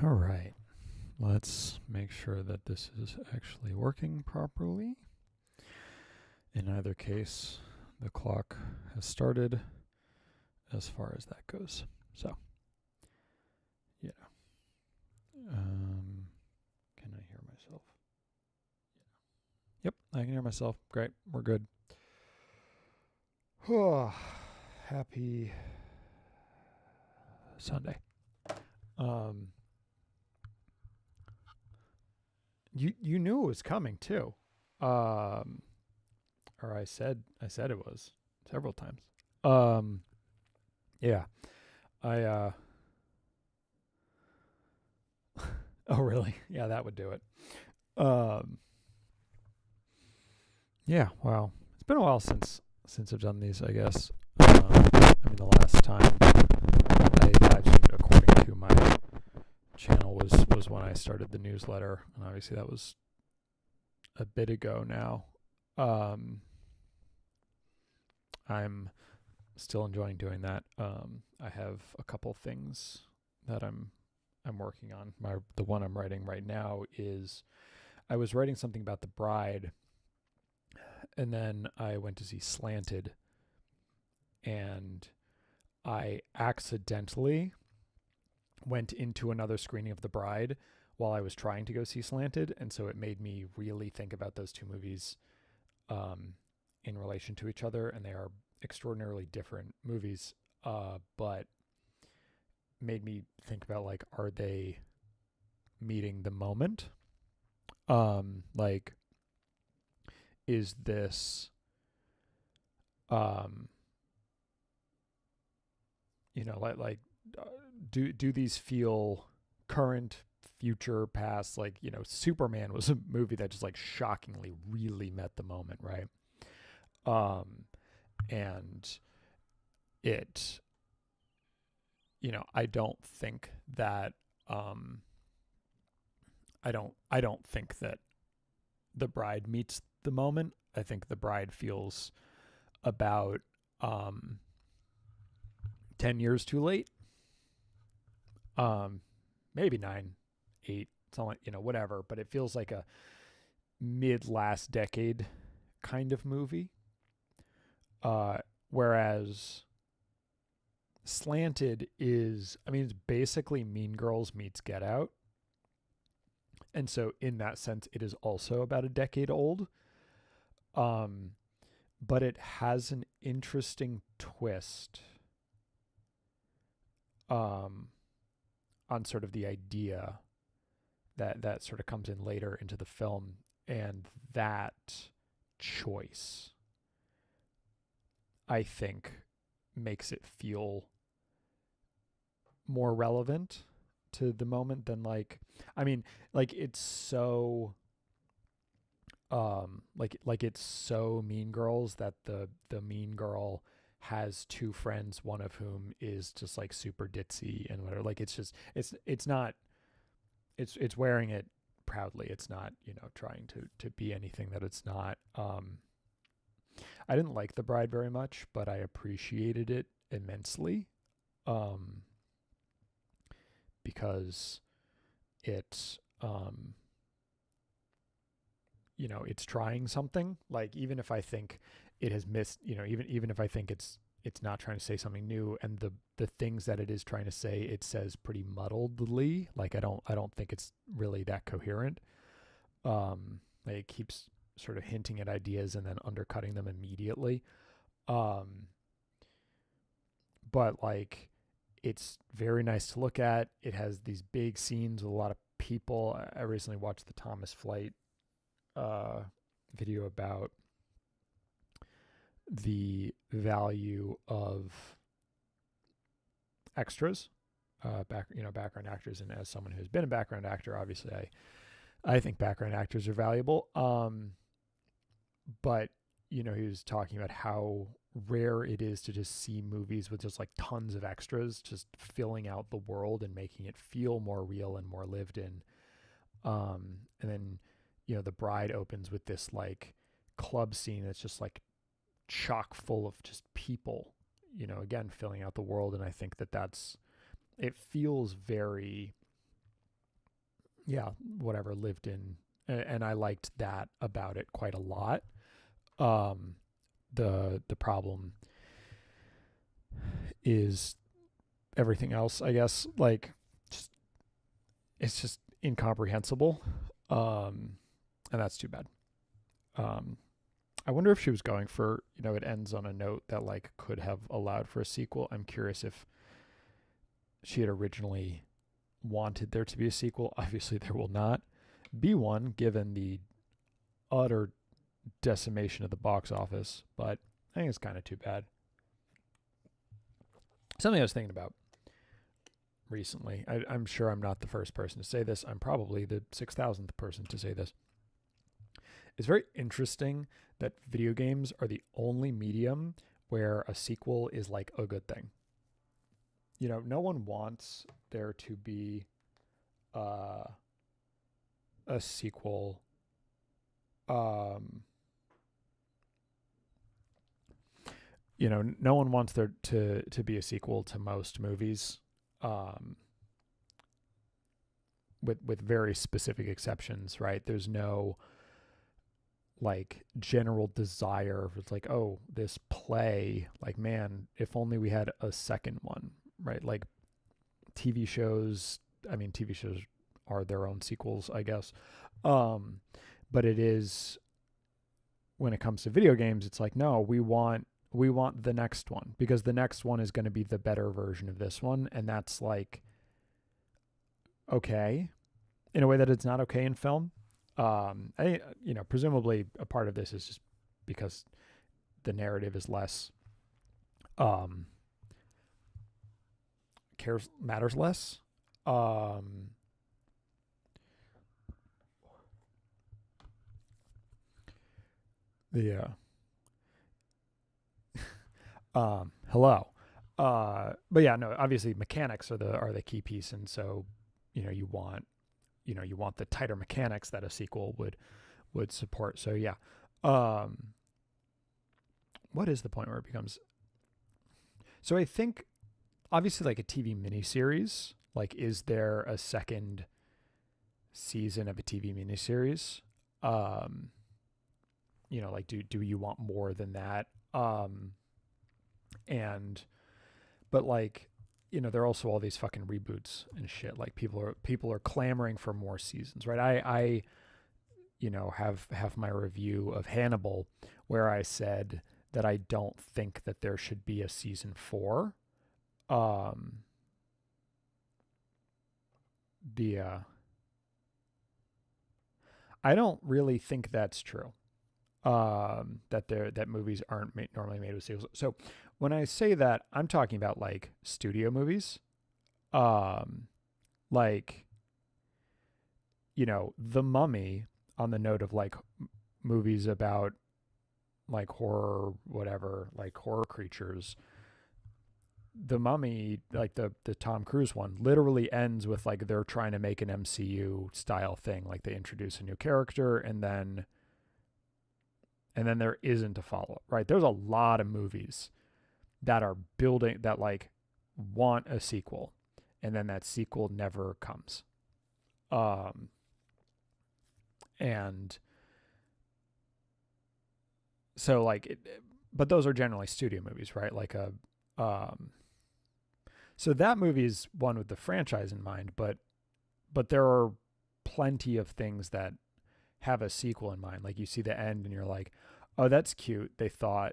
All right. Let's make sure that this is actually working properly. In either case, the clock has started as far as that goes. So, yeah. Can I hear myself? Yep, I can hear myself. Great. We're good. Happy Sunday. You knew it was coming too. Or I said it was several times. Yeah. I oh really? Yeah, that would do it. Yeah, wow. It's been a while since I've done these, I guess. I mean, the last time I live streamed according to my channel was when I started the newsletter, and obviously that was a bit ago now. I'm still enjoying doing that. I have a couple things that I'm working on. The one I'm writing right now is I was writing something about The Bride, and then I went to see Slanted, and I accidentally went into another screening of The Bride while I was trying to go see Slanted, and so it made me really think about those two movies in relation to each other, and they are extraordinarily different movies, but made me think about, like, are they meeting the moment? Like, is this do these feel current, future, past? Like, Superman was a movie that just, like, shockingly really met the moment, right? And it, I don't think that I don't think that The Bride meets the moment. I think The Bride feels about 10 years too late. Maybe 9, 8, something, whatever, but it feels like a mid last decade kind of movie. Whereas Slanted is, I mean, it's basically Mean Girls meets Get Out. And so in that sense, it is also about a decade old. But it has an interesting twist on sort of the idea that sort of comes in later into the film. And that choice, I think, makes it feel more relevant to the moment than, like, I mean, like, it's so like it's so Mean Girls that the mean girl has two friends, one of whom is just, like, super ditzy and whatever. Like, it's just it's not it's wearing it proudly. It's not, trying to be anything that it's not. I didn't like The Bride very much, but I appreciated it immensely, because it, it's trying something. Like, even if I think it has missed, even if I think it's not trying to say something new, and the things that it is trying to say, it says pretty muddledly. Like, I don't think it's really that coherent. Like, it keeps sort of hinting at ideas and then undercutting them immediately. But, like, it's very nice to look at. It has these big scenes with a lot of people. I recently watched the Thomas Flight video about the value of extras, background actors. And as someone who's been a background actor, obviously I think background actors are valuable. But, he was talking about how rare it is to just see movies with just, like, tons of extras, just filling out the world and making it feel more real and more lived in. And then, The Bride opens with this, like, club scene that's just, like, chock full of just people, again, filling out the world. And I think that it feels very yeah, whatever, lived in, and I liked that about it quite a lot. Um, the problem is everything else, I guess. Like, just, it's just incomprehensible, and that's too bad. Um, I wonder if she was going for, it ends on a note that like could have allowed for a sequel. I'm curious if she had originally wanted there to be a sequel. Obviously, there will not be one given the utter decimation of the box office, but I think it's kind of too bad. Something I was thinking about recently, I'm sure I'm not the first person to say this. I'm probably the 6,000th person to say this. It's very interesting that video games are the only medium where a sequel is like a good thing. No one wants there to be a sequel. No one wants there to be a sequel to most movies, with very specific exceptions, right? There's no like general desire. It's like, oh, this play, like, man, if only we had a second one, right? Like TV shows. I mean, TV shows are their own sequels, I guess. But it is, when it comes to video games, it's like, no, we want the next one because the next one is going to be the better version of this one, and that's like okay in a way that it's not okay in film. Presumably a part of this is just because the narrative is less matters less. The hello. But yeah, no, obviously mechanics are the key piece, and so you want the tighter mechanics that a sequel would support. So yeah. What is the point where it becomes? So I think obviously like a TV miniseries, like, is there a second season of a TV miniseries? Like, do you want more than that? But like, there are also all these fucking reboots and shit. Like people are clamoring for more seasons, right? I have my review of Hannibal where I said that I don't think that there should be a season 4. I don't really think that's true. That movies aren't normally made with sequels. So when I say that, I'm talking about like studio movies, like The Mummy. On the note of like movies about like horror, whatever, like horror creatures. The Mummy, like the Tom Cruise one, literally ends with like they're trying to make an MCU style thing, like they introduce a new character and then there isn't a follow-up, right? There's a lot of movies that are building that like want a sequel and then that sequel never comes. And so like but those are generally studio movies, right? Like so that movie is one with the franchise in mind, but there are plenty of things that have a sequel in mind. Like you see the end and you're like, oh, that's cute. They thought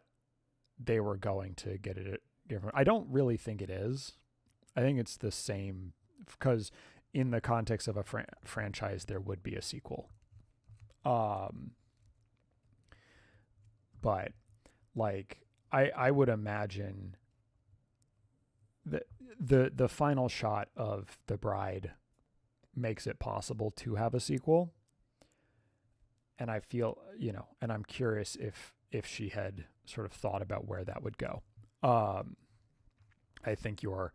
they were going to get it different. I don't really think it is. I think it's the same because in the context of a franchise, there would be a sequel. But like I would imagine the final shot of The Bride makes it possible to have a sequel. And I feel, and I'm curious if she had sort of thought about where that would go. I think you're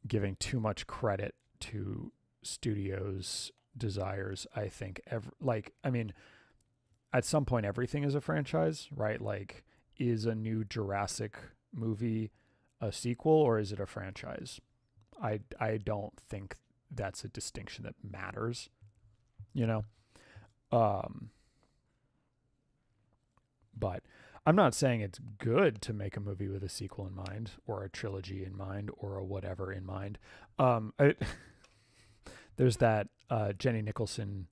giving too much credit to studios' desires. I think at some point everything is a franchise, right? Like, is a new Jurassic movie a sequel or is it a franchise? I don't think that's a distinction that matters, you know? But I'm not saying it's good to make a movie with a sequel in mind or a trilogy in mind or a whatever in mind. There's that Jenny Nicholson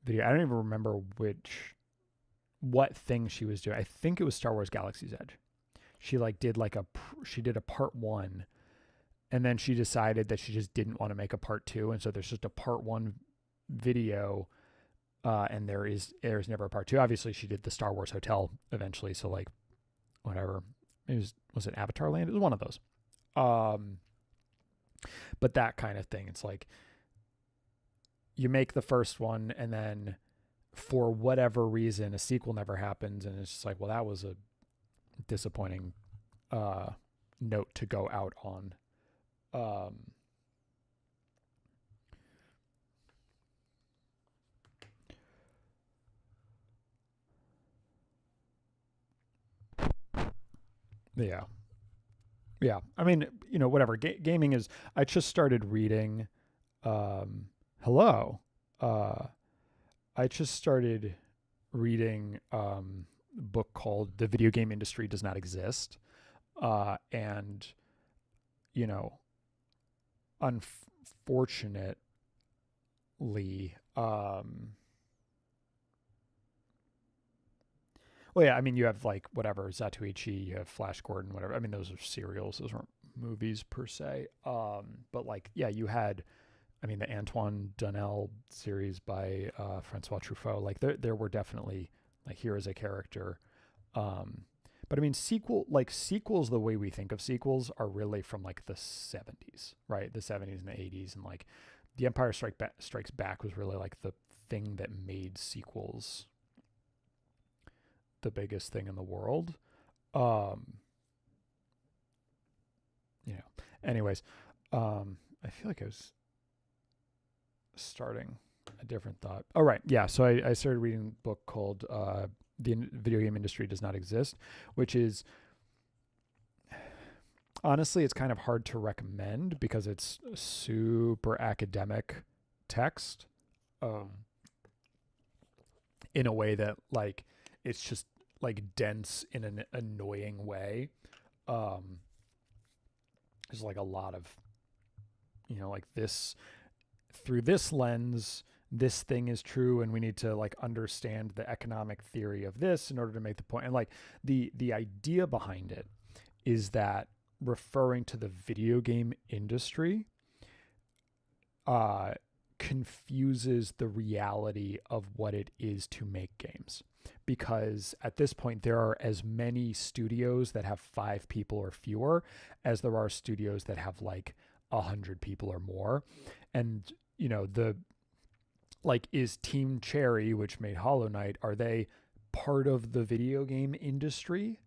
video. I don't even remember what thing she was doing. I think it was Star Wars Galaxy's Edge. She did a part 1, and then she decided that she just didn't want to make a part 2, and so there's just a part 1 video, and there's never a part 2. Obviously, she did the Star Wars Hotel eventually, so like whatever. Was it Avatar Land? It was one of those. But that kind of thing. It's like you make the first one, and then for whatever reason, a sequel never happens, and it's just like, well, that was a disappointing note to go out on. Yeah. I mean, whatever. Gaming is. I just started reading. Hello. I just started reading a book called "The Video Game Industry Does Not Exist," and unfortunately, well, yeah, I mean, you have like whatever Zatoichi, you have Flash Gordon, whatever. I mean, those are serials; those aren't movies per se. But like, yeah, you had, I mean, the Antoine Donnell series by Francois Truffaut. Like, there were definitely like here is a character. But I mean, sequels, the way we think of sequels are really from like the 70s, right? The 70s and the 80s, and like The Empire Strikes Back was really like the thing that made sequels the biggest thing in the world. Anyways, I feel like I was starting a different thought. Oh, right. Yeah. So I started reading a book called The Video Game Industry Does Not Exist, which is, honestly, it's kind of hard to recommend because it's a super academic text, in a way that like it's just like dense in an annoying way. There's like a lot of, like this, through this lens, this thing is true, and we need to like understand the economic theory of this in order to make the point. And like the idea behind it is that referring to the video game industry confuses the reality of what it is to make games. Because at this point, there are as many studios that have 5 people or fewer as there are studios that have like 100 people or more. And, is Team Cherry, which made Hollow Knight, are they part of the video game industry?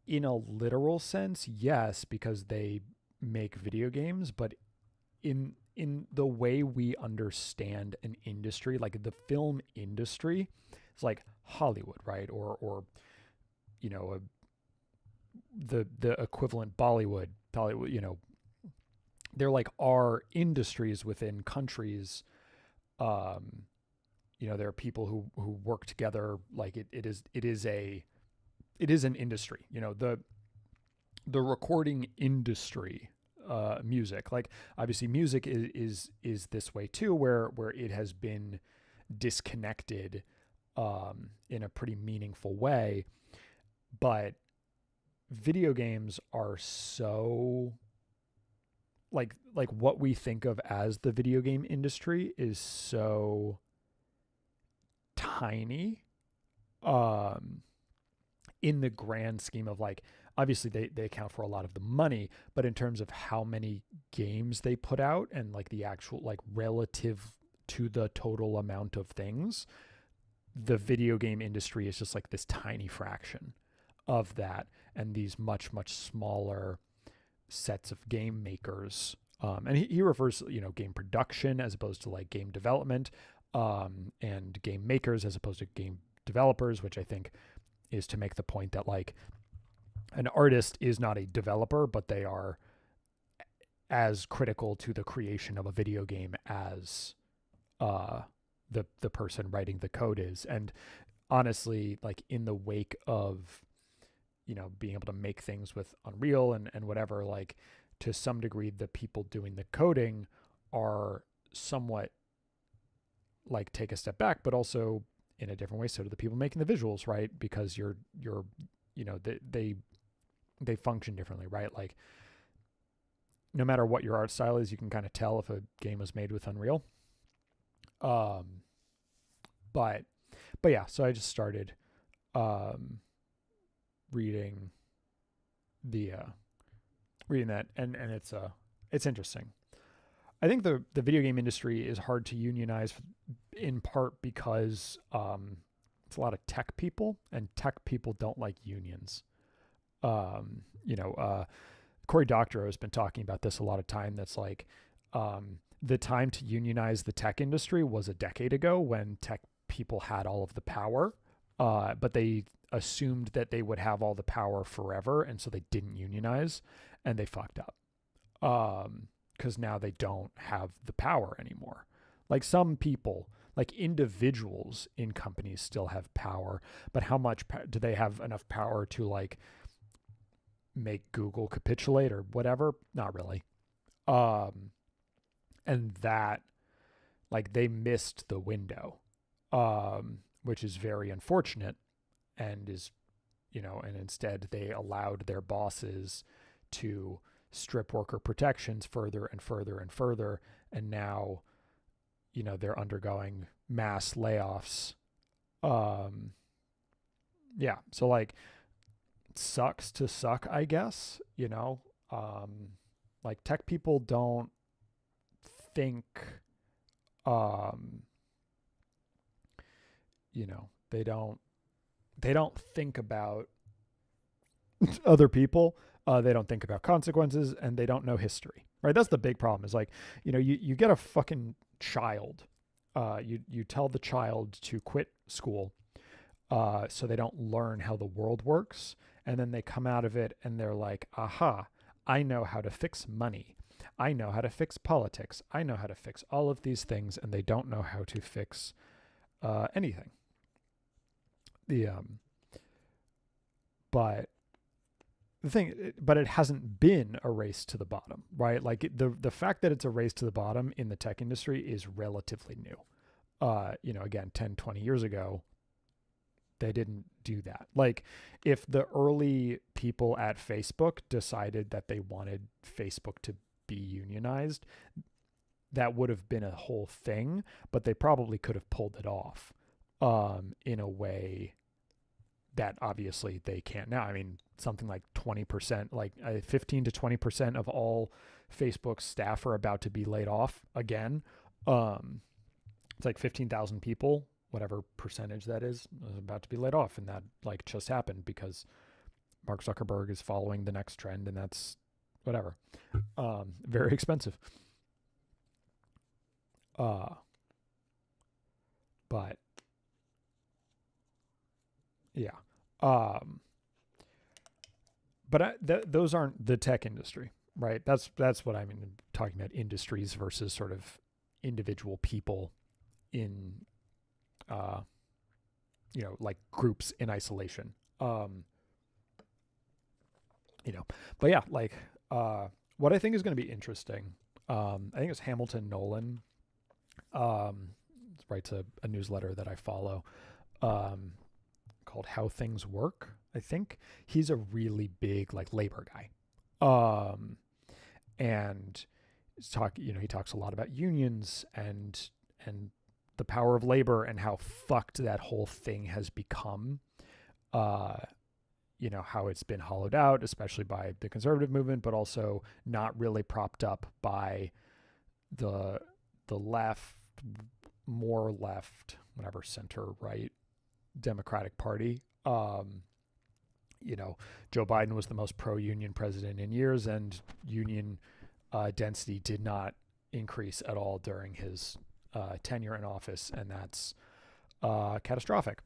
In a literal sense, yes, because they make video games, but in the way we understand an industry, like the film industry, it's like Hollywood, right? Or the equivalent Bollywood, they're like our industries within countries. There are people who work together. Like it is an industry. The recording industry, music, like obviously music is this way too, where it has been disconnected in a pretty meaningful way, but video games are so like what we think of as the video game industry is so tiny in the grand scheme of like, obviously they account for a lot of the money, but in terms of how many games they put out and like the actual like relative to the total amount of things, the video game industry is just like this tiny fraction of that, and these much, much smaller sets of game makers. And he refers, game production as opposed to like game development, and game makers as opposed to game developers, which I think is to make the point that like an artist is not a developer, but they are as critical to the creation of a video game as the person writing the code is. And honestly, like in the wake of, being able to make things with Unreal and whatever, like to some degree, the people doing the coding are somewhat like take a step back, but also in a different way. So do the people making the visuals, right? Because they function differently, right? Like no matter what your art style is, you can kind of tell if a game was made with Unreal. But yeah, so I just started reading that, and it's interesting. I think the video game industry is hard to unionize in part because it's a lot of tech people, and tech people don't like unions. Cory Doctorow has been talking about this a lot of time. That's like the time to unionize the tech industry was a decade ago when tech people had all of the power, but they assumed that they would have all the power forever, and so they didn't unionize, and they fucked up. Because now they don't have the power anymore. Like some people, like individuals in companies still have power, but how much do they have enough power to like make Google capitulate or whatever? Not really. And that, like, they missed the window, which is very unfortunate, and is, and instead they allowed their bosses to strip worker protections further and further and further, and now they're undergoing mass layoffs. Yeah, so like it sucks to suck, I guess. Like tech people don't think they don't think about other people. They don't think about consequences, and they don't know history, right? That's the big problem is like, you get a fucking child. You tell the child to quit school so they don't learn how the world works. And then they come out of it and they're like, aha, I know how to fix money. I know how to fix politics. I know how to fix all of these things. And they don't know how to fix anything. But it hasn't been a race to the bottom, right? Like the fact that it's a race to the bottom in the tech industry is relatively new. Again, 10, 20 years ago, they didn't do that. Like if the early people at Facebook decided that they wanted Facebook to be unionized, that would have been a whole thing, but they probably could have pulled it off in a way that obviously they can't now. I mean, something like 20%, like 15 to 20% of all Facebook staff are about to be laid off again. It's like 15,000 people, whatever percentage that is about to be laid off. And that like just happened because Mark Zuckerberg is following the next trend, and that's whatever. Very expensive. But yeah. But those aren't the tech industry, right? That's what I mean, talking about industries versus sort of individual people in, like groups in isolation. But yeah, like, what I think is going to be interesting, I think it's Hamilton Nolan, writes a newsletter that I follow, called How Things Work. I think he's a really big like labor guy. And he talks a lot about unions and the power of labor and how fucked that whole thing has become. How it's been hollowed out, especially by the conservative movement, but also not really propped up by the left, more left, whatever, center right Democratic Party. Joe Biden was the most pro-union president in years, and union density did not increase at all during his tenure in office, and that's catastrophic.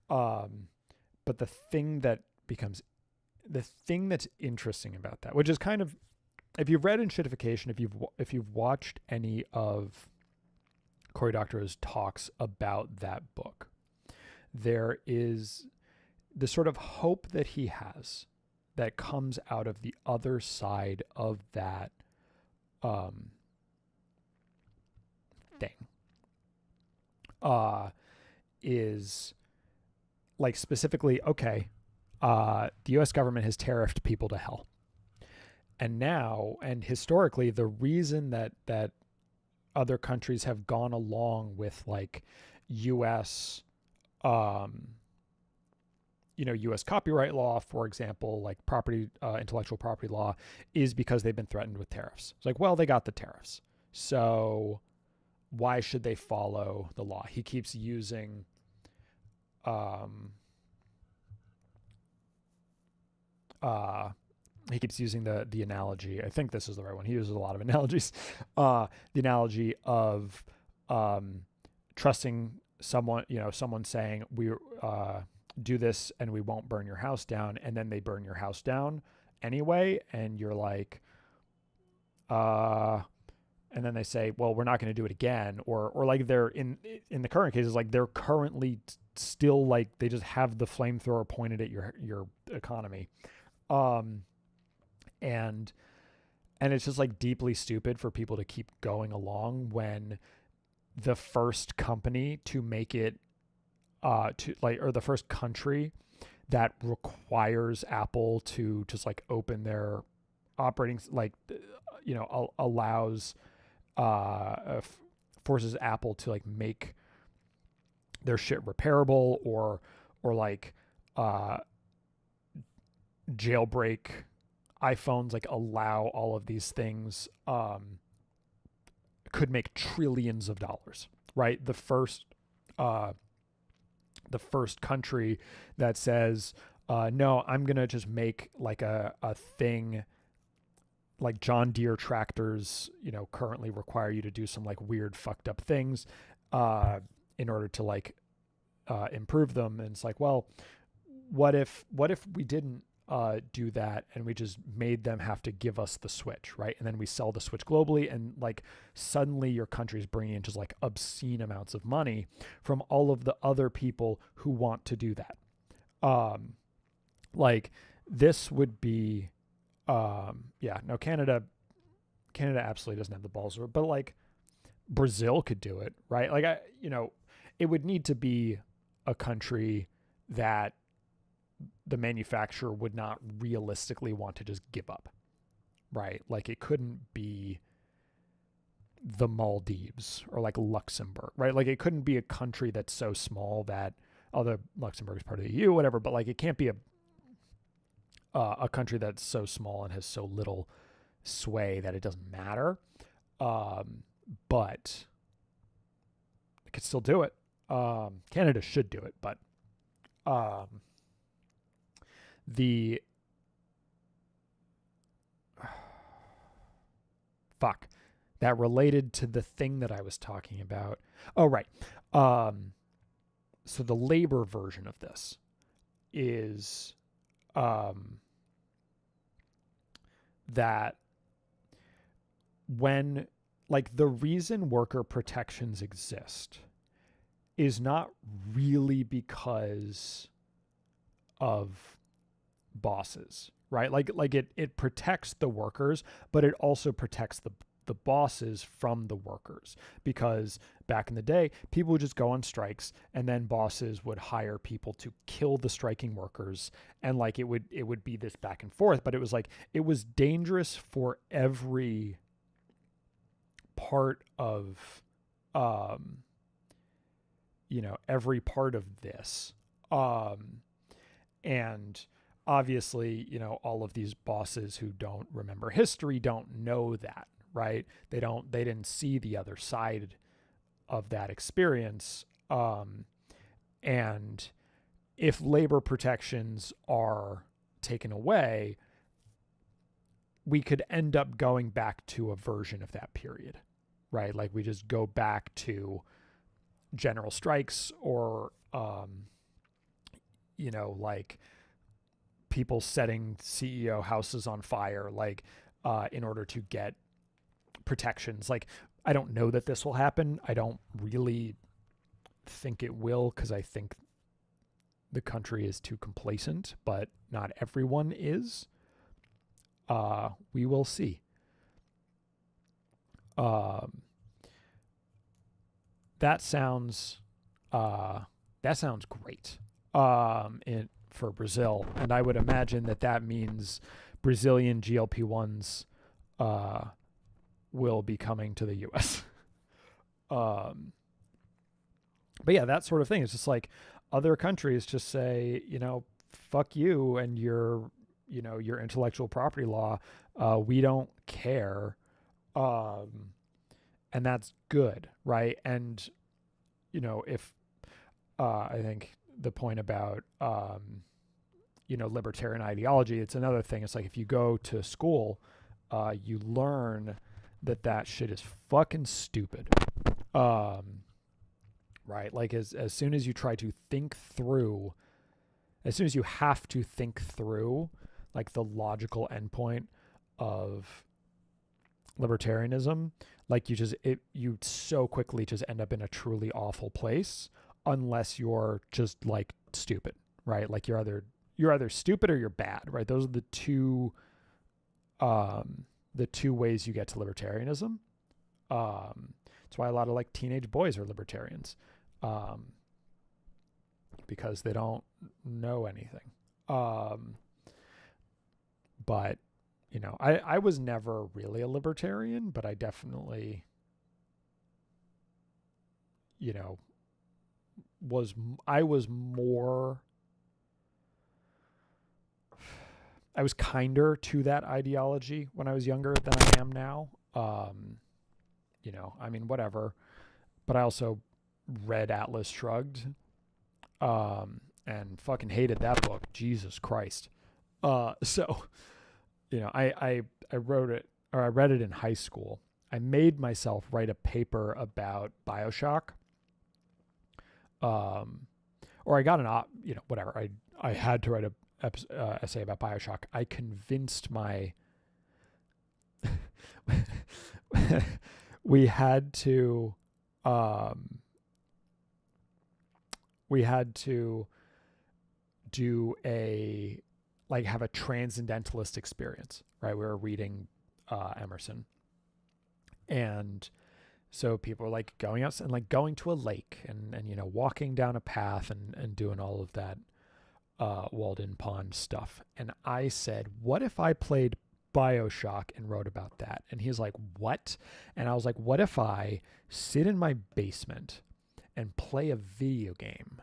But the thing that's interesting about that, which is kind of if you've read Enshittification, if you've watched any of Cory Doctorow's talks about that book, there is the sort of hope that he has that comes out of the other side of that thing is like specifically, okay, the US government has tariffed people to hell. And now, and historically, the reason that other countries have gone along with like US U.S. copyright law, for example, like intellectual property law, is because they've been threatened with tariffs. It's like, well, they got the tariffs, so why should they follow the law? He keeps using, the analogy. I think this is the right one. He uses a lot of analogies. The analogy of trusting someone. Someone saying we do this and we won't burn your house down, and then they burn your house down anyway, and you're like, and then they say, well, we're not going to do it again, or like they're in the current cases, like they're currently still like they just have the flamethrower pointed at your economy, and it's just like deeply stupid for people to keep going along when the first company to make it or the first country that requires Apple to just like open their operating, like, allows, forces Apple to like make their shit repairable or like, jailbreak iPhones, like allow all of these things, could make trillions of dollars, right? The first country that says, no, I'm going to just make like a thing like John Deere tractors, currently require you to do some like weird fucked up things in order to like improve them. And it's like, well, what if we didn't do that and we just made them have to give us the Switch, right? And then we sell the Switch globally, and like suddenly your country's bringing in just like obscene amounts of money from all of the other people who want to do that. Like this would be, Canada absolutely doesn't have the balls, but like Brazil could do it, right? Like it would need to be a country that the manufacturer would not realistically want to just give up, right? Like it couldn't be the Maldives or like Luxembourg, right? Like it couldn't be a country that's so small that, although Luxembourg is part of the EU, whatever, but like it can't be a country that's so small and has so little sway that it doesn't matter. But it could still do it. Canada should do it, but that related to the thing that I was talking about. Oh, right. So the labor version of this is that when, like, the reason worker protections exist is not really because of bosses, right? Like it protects the workers, but it also protects the bosses from the workers, because back in the day, people would just go on strikes and then bosses would hire people to kill the striking workers. And like, it would be this back and forth, but it was like, it was dangerous for every part of, every part of this. And obviously, all of these bosses who don't remember history don't know that, right? They didn't see the other side of that experience. And if labor protections are taken away, we could end up going back to a version of that period, right? Like we just go back to general strikes or, like people setting CEO houses on fire. Like, in order to get protections. Like, I don't know that this will happen. I don't really think it will, because I think the country is too complacent, but not everyone is. We will see. That sounds great. For Brazil, and I would imagine that means Brazilian GLP-1s will be coming to the U.S. But yeah, that sort of thing. It's just like other countries just say, fuck you and your intellectual property law. We don't care. And that's good, right? And, if I think the point about, libertarian ideology, it's another thing. It's like if you go to school, you learn that shit is fucking stupid. Right? Like as soon as you try to think through, as soon as you have to think through like the logical endpoint of libertarianism, like you so quickly just end up in a truly awful place unless you're just like stupid, right? Like you're either stupid or you're bad, right? Those are the two ways you get to libertarianism. That's why a lot of like teenage boys are libertarians, because they don't know anything. But I was never really a libertarian, but I definitely, I was kinder to that ideology when I was younger than I am now. Whatever. But I also read Atlas Shrugged, and fucking hated that book. Jesus Christ. So, I wrote it, or I read it in high school. I made myself write a paper about BioShock. Or I got whatever. I had to write a essay about BioShock. I convinced we had to do have a transcendentalist experience, right? We were reading Emerson, and so people were like going out and like going to a lake and walking down a path and doing all of that Walden Pond stuff. And I said, what if I played BioShock and wrote about that? And he's like, what? And I was like, what if I sit in my basement and play a video game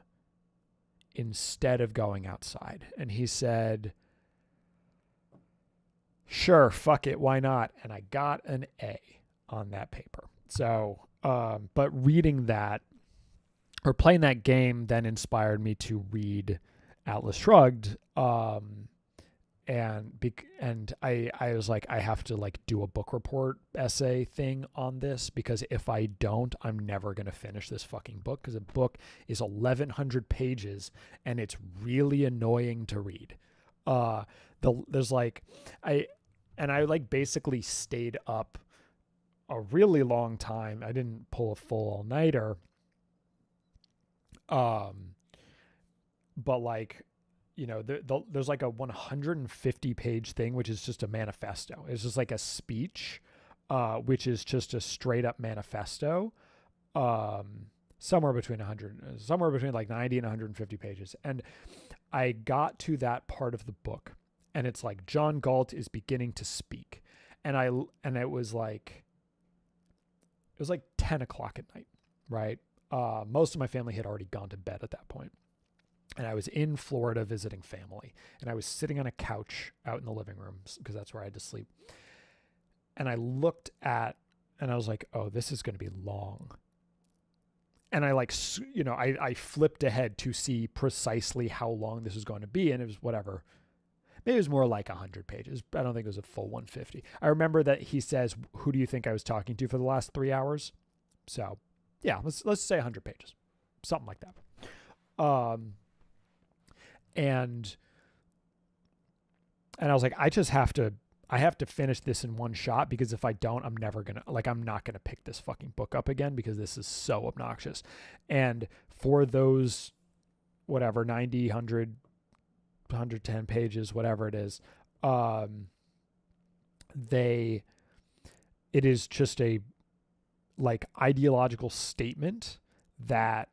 instead of going outside? And he said, sure, fuck it, why not? And I got an A on that paper. So, but reading that or playing that game then inspired me to read Atlas Shrugged. And I was like, I have to like do a book report essay thing on this, because if I don't, I'm never going to finish this fucking book, because a book is 1,100 pages and it's really annoying to read. There's like, I like basically stayed up a really long time. I didn't pull a full all-nighter. But like, there's like a 150 page thing, which is just a manifesto. It's just like a speech, which is just a straight up manifesto, somewhere between like 90 and 150 pages. And I got to that part of the book, and it's like John Galt is beginning to speak. And it was like 10 o'clock at night, right? Most of my family had already gone to bed at that point. And I was in Florida visiting family, and I was sitting on a couch out in the living room, because that's where I had to sleep. And I looked and I was like, oh, this is going to be long. And I I flipped ahead to see precisely how long this was going to be. And it was whatever. Maybe it was more like 100 pages. I don't think it was a full 150. I remember that he says, who do you think I was talking to for the last 3 hours? So yeah, let's say 100 pages, something like that. And I was like, I just have to I have to finish this in one shot, because if I don't, I'm not going to pick this fucking book up again, because this is so obnoxious. And for those, whatever, 90, 100, 110 pages, whatever it is, it is just a like ideological statement that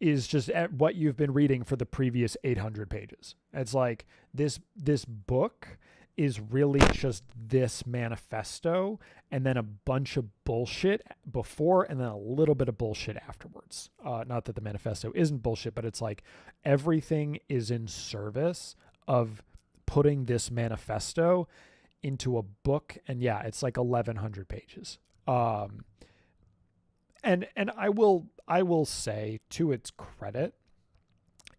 is just at what you've been reading for the previous 800 pages. It's like this book is really just this manifesto, and then a bunch of bullshit before, and then a little bit of bullshit afterwards. Not that the manifesto isn't bullshit, but it's like everything is in service of putting this manifesto into a book. And yeah, it's like 1,100 pages. And I will say, to its credit,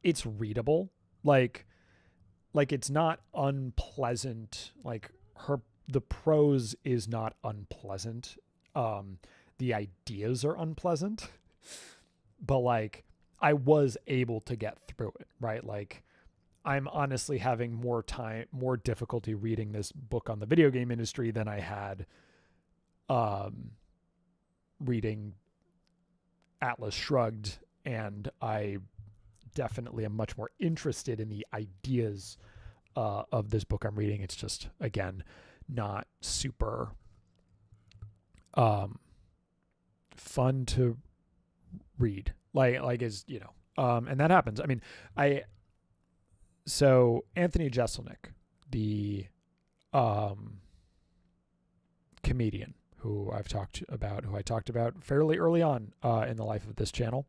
it's readable. Like it's not unpleasant. Like the prose is not unpleasant. The ideas are unpleasant, but like I was able to get through it, right? Like I'm honestly having more difficulty reading this book on the video game industry than I had reading Atlas Shrugged, and I definitely am much more interested in the ideas of this book I'm reading. It's just, again, not super fun to read. Like is, and that happens. I mean, so Anthony Jeselnik, the comedian who I talked about fairly early on in the life of this channel,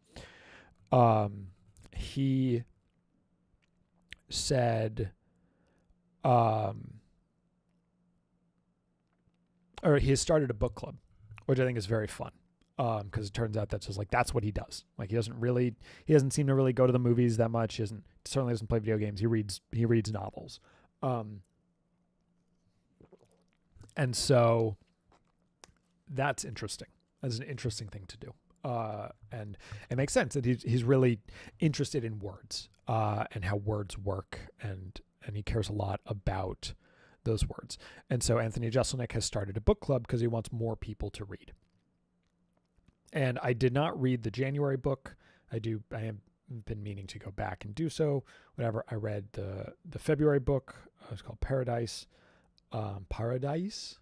he said, or he has started a book club, which I think is very fun. Because it turns out that's just like, that's what he does. Like he doesn't seem to really go to the movies that much. He certainly doesn't play video games. He reads novels. And so that's interesting. That's an interesting thing to do. And it makes sense that he's really interested in words, and how words work, and he cares a lot about those words. And so Anthony Jeselnik has started a book club because he wants more people to read. And I did not read the January book. I have been meaning to go back and do so. Whatever. I read the February book. It's called Paradise. Paradise,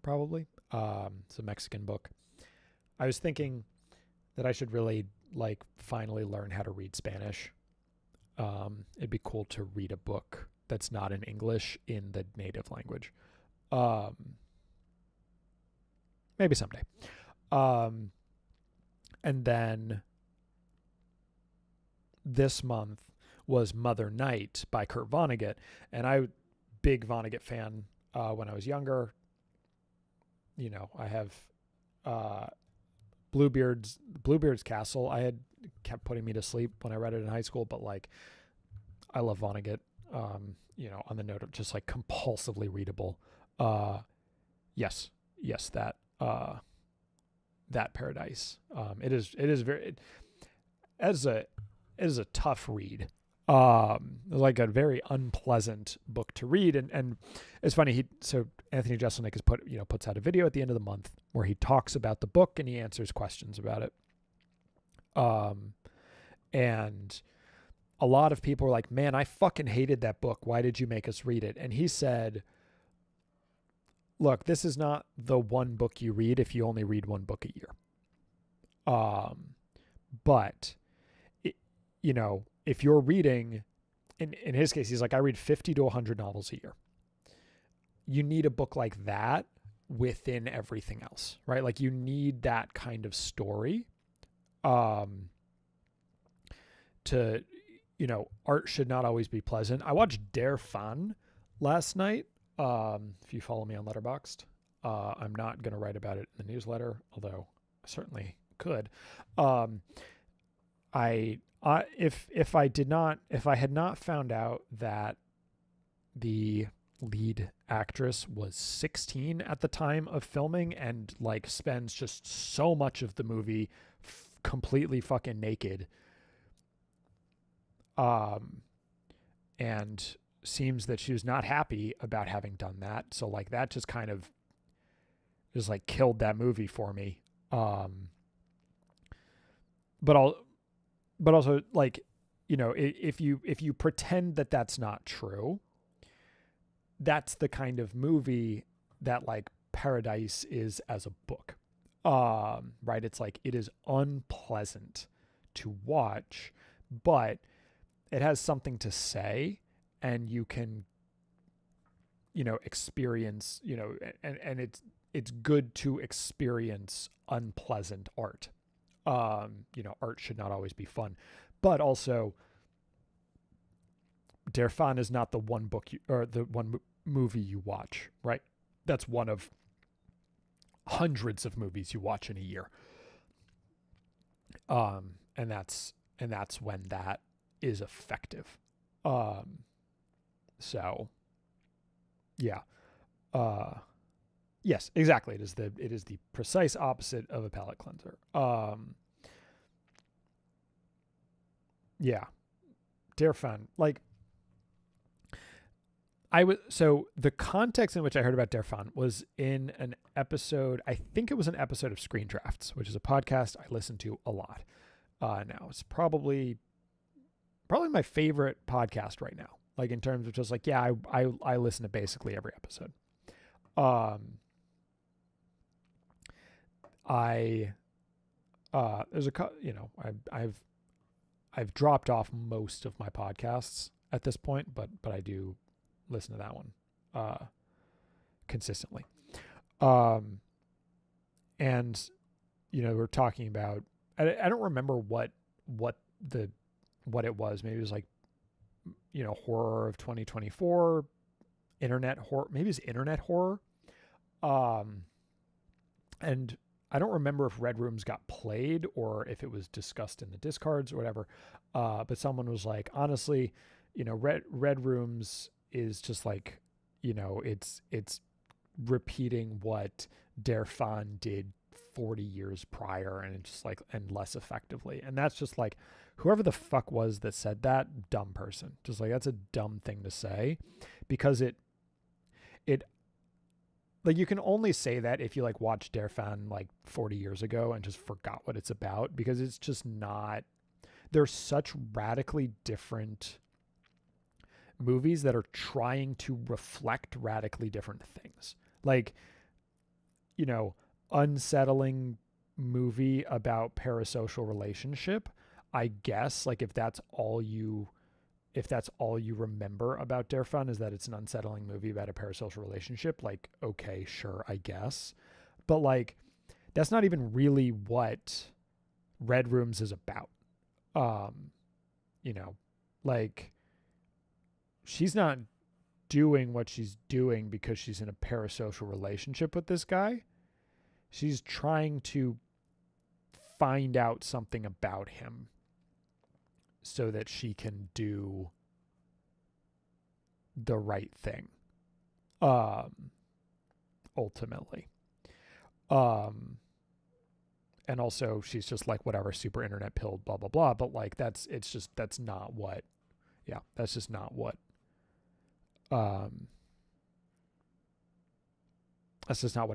probably. It's a Mexican book. I was thinking that I should really finally learn how to read Spanish. It'd be cool to read a book that's not in English in the native language. Maybe someday. And then this month was Mother Night by Kurt Vonnegut. And big Vonnegut fan when I was younger. I have Bluebeard's Castle. Kept putting me to sleep when I read it in high school, but I love Vonnegut. On the note of just compulsively readable. Yes, that Paradise. It is very, it is a tough read. Like a very unpleasant book to read. And it's funny. So Anthony Jeselnik has puts out a video at the end of the month where he talks about the book and he answers questions about it. And a lot of people were like, man, I fucking hated that book. Why did you make us read it? And he said, look, this is not the one book you read if you only read one book a year. But if you're reading, in his case, he's like, I read 50 to 100 novels a year. You need a book like that within everything else, right? Like you need that kind of story. To, art should not always be pleasant. I watched Der Fan last night. If you follow me on Letterboxd, I'm not going to write about it in the newsletter, although I certainly could. If I had not found out that the lead actress was 16 at the time of filming and spends just so much of the movie completely fucking naked, and seems that she was not happy about having done that. So like that just kind of just like killed that movie for me. But also like, you know, if you pretend that that's not true, that's the kind of movie that like Paradise is as a book. Right? It's like it is unpleasant to watch, but it has something to say, and you can, you know, experience, you know, and it's good to experience unpleasant art. You know, art should not always be fun, but also Der Fan is not the one book or the one movie you watch, right? That's one of hundreds of movies you watch in a year. And that's when that is effective. So yeah. Yes, exactly. It is the precise opposite of a palate cleanser. Yeah. Der Fan, like so the context in which I heard about Der Fan was in an episode, I think it was an episode of Screen Drafts, which is a podcast I listen to a lot. Now it's probably my favorite podcast right now. Like in terms of just like, yeah, I listen to basically every episode. There's a, you know, I've dropped off most of my podcasts at this point, but I do listen to that one consistently. And you know, we're talking about, I don't remember what it was. Maybe it was like, you know, horror of 2024, internet horror, maybe it's internet horror. And I don't remember if Red Rooms got played or if it was discussed in the Discards or whatever. But someone was like, honestly, you know, Red Rooms is just like, you know, it's repeating what Der Fan did 40 years prior, and it's just like, and less effectively. And that's just like, whoever the fuck was that said that, dumb person. Just like, that's a dumb thing to say, because it like, you can only say that if you like watched Der Fan like 40 years ago and just forgot what it's about, because it's just not, they're such radically different movies that are trying to reflect radically different things. Like, you know, unsettling movie about parasocial relationship, I guess, like if that's all you remember about Der Fan is that it's an unsettling movie about a parasocial relationship, like, okay, sure, I guess. But like, that's not even really what Red Rooms is about. You know, like, she's not doing what she's doing because she's in a parasocial relationship with this guy. She's trying to find out something about him so that she can do the right thing, ultimately. And also she's just like, whatever, super internet pilled, blah, blah, blah. But like, that's not what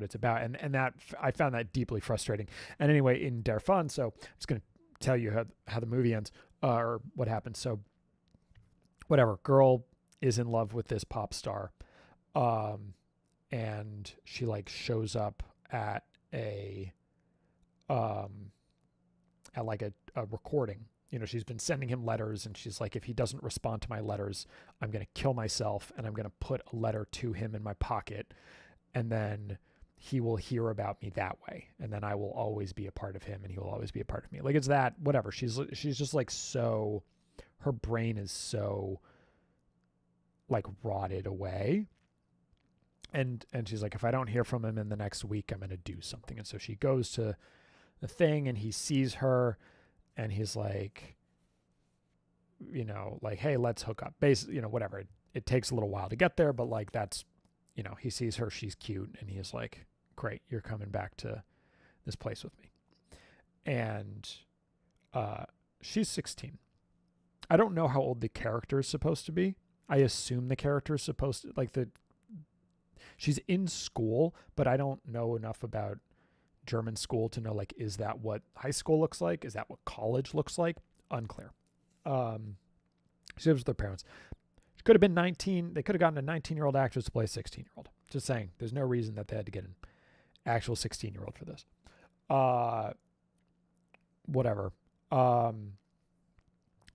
it's about. And that, I found that deeply frustrating. And anyway, in Der Fan, so I'm just going to tell you how the movie ends, or what happens. So whatever, girl is in love with this pop star. And she like shows up at like a recording. You know, she's been sending him letters, and she's like, if he doesn't respond to my letters, I'm going to kill myself, and I'm going to put a letter to him in my pocket, and then he will hear about me that way, and then I will always be a part of him, and he will always be a part of me. Like, it's that, whatever. She's just like, so, her brain is so like rotted away. And she's like, if I don't hear from him in the next week, I'm going to do something. And so she goes to the thing, and he sees her, and he's like, you know, like, hey, let's hook up. Basically, you know, whatever. It takes a little while to get there, but like, that's, you know, he sees her, she's cute, and he's like, great, you're coming back to this place with me. And she's 16. I don't know how old the character is supposed to be. I assume the character is supposed to she's in school, but I don't know enough about German school to know, like, is that what high school looks like? Is that what college looks like? Unclear. She lives with her parents. She could have been 19. They could have gotten a 19-year-old actress to play a 16-year-old. Just saying, there's no reason that they had to get an actual 16-year-old for this. Whatever.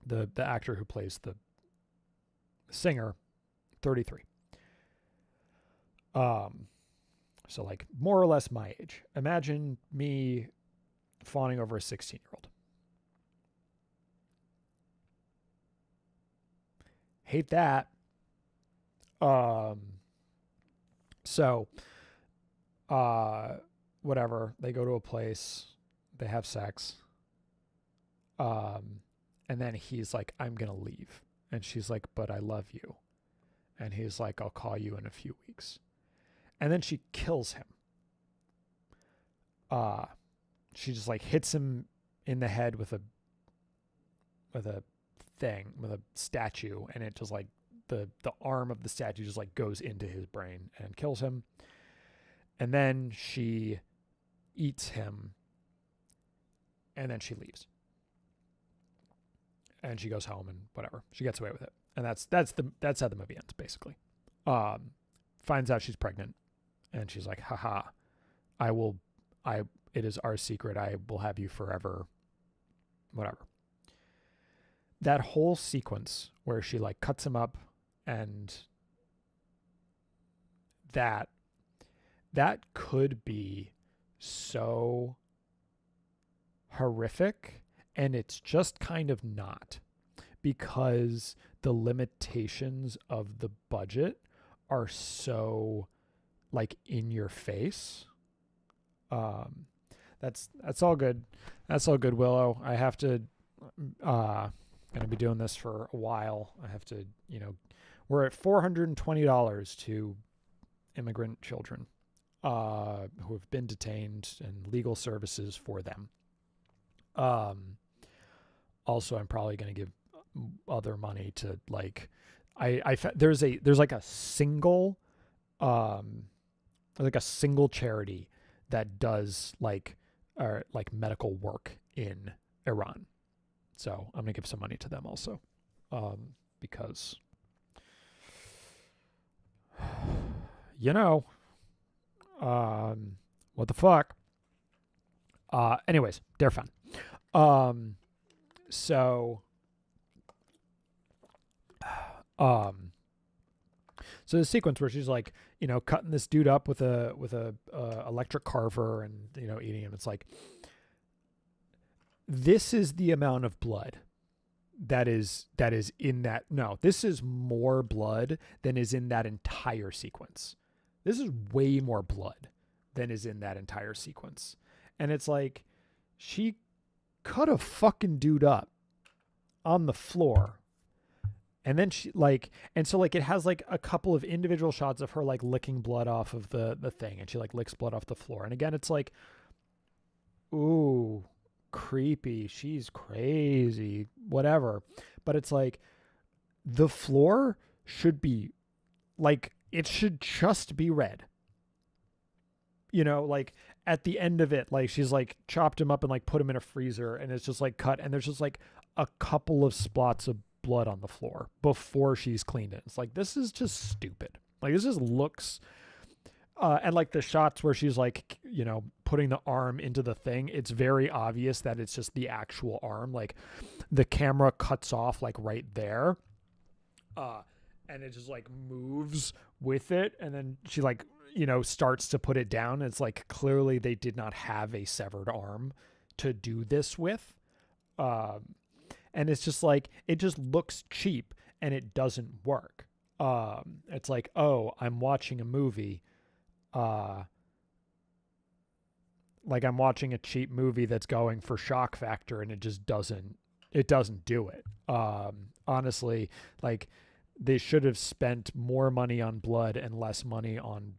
The actor who plays the singer, 33. So like more or less my age. Imagine me fawning over a 16-year-old. Hate that. So whatever. They go to a place, they have sex. And then he's like, I'm gonna leave. And she's like, but I love you. And he's like, I'll call you in a few weeks. And then she kills him. She just like hits him in the head with a statue, and it just like the arm of the statue just like goes into his brain and kills him. And then she eats him, and then she leaves. And she goes home and whatever. She gets away with it. And that's how the movie ends, basically. Finds out she's pregnant, and she's like, haha, it is our secret. I will have you forever. Whatever. That whole sequence where she like cuts him up, and that could be so horrific, and it's just kind of not, because the limitations of the budget are so like in your face. That's all good. That's all good, Willow. I have to gonna be doing this for a while. I have to, we're at $420 to immigrant children who have been detained, and legal services for them. Also, I'm probably going to give other money to like, there's like a single charity that does like medical work in Iran. So I'm going to give some money to them also, because, what the fuck? Anyways, they're fun. So the sequence where she's like, cutting this dude up with a electric carver and, eating him. It's like, this is the amount of blood that is in that. No, this is more blood than is in that entire sequence. This is way more blood than is in that entire sequence. And it's like, she cut a fucking dude up on the floor. And then she like, and so like it has like a couple of individual shots of her like licking blood off of the thing, and she like licks blood off the floor. And again, it's like, ooh, creepy. She's crazy, whatever. But it's like, the floor should be like, it should just be red. Like at the end of it, like she's like chopped him up and like put him in a freezer, and it's just like cut, and there's just like a couple of spots of blood on the floor before she's cleaned it. It's like, this is just stupid. Like, this just looks and like the shots where she's like, putting the arm into the thing, it's very obvious that it's just the actual arm. Like the camera cuts off like right there, and it just like moves with it, and then she like starts to put it down. It's like, clearly they did not have a severed arm to do this with. And it's just like, it just looks cheap, and it doesn't work. It's like, oh, I'm watching a movie. Like I'm watching a cheap movie that's going for shock factor, and it just doesn't do it. Honestly, like they should have spent more money on blood and less money on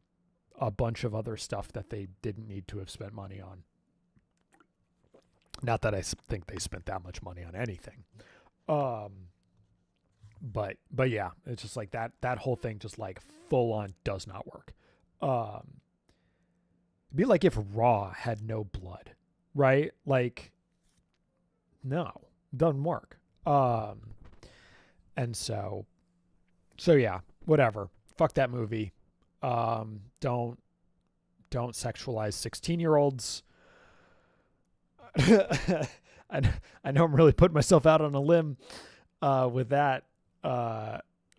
a bunch of other stuff that they didn't need to have spent money on. Not that I think they spent that much money on anything. but yeah, it's just like that whole thing just like full on does not work. It'd be like if Raw had no blood, right? Like, no, doesn't work. And so yeah, whatever. Fuck that movie. Don't sexualize 16-year-olds. I know I'm really putting myself out on a limb with that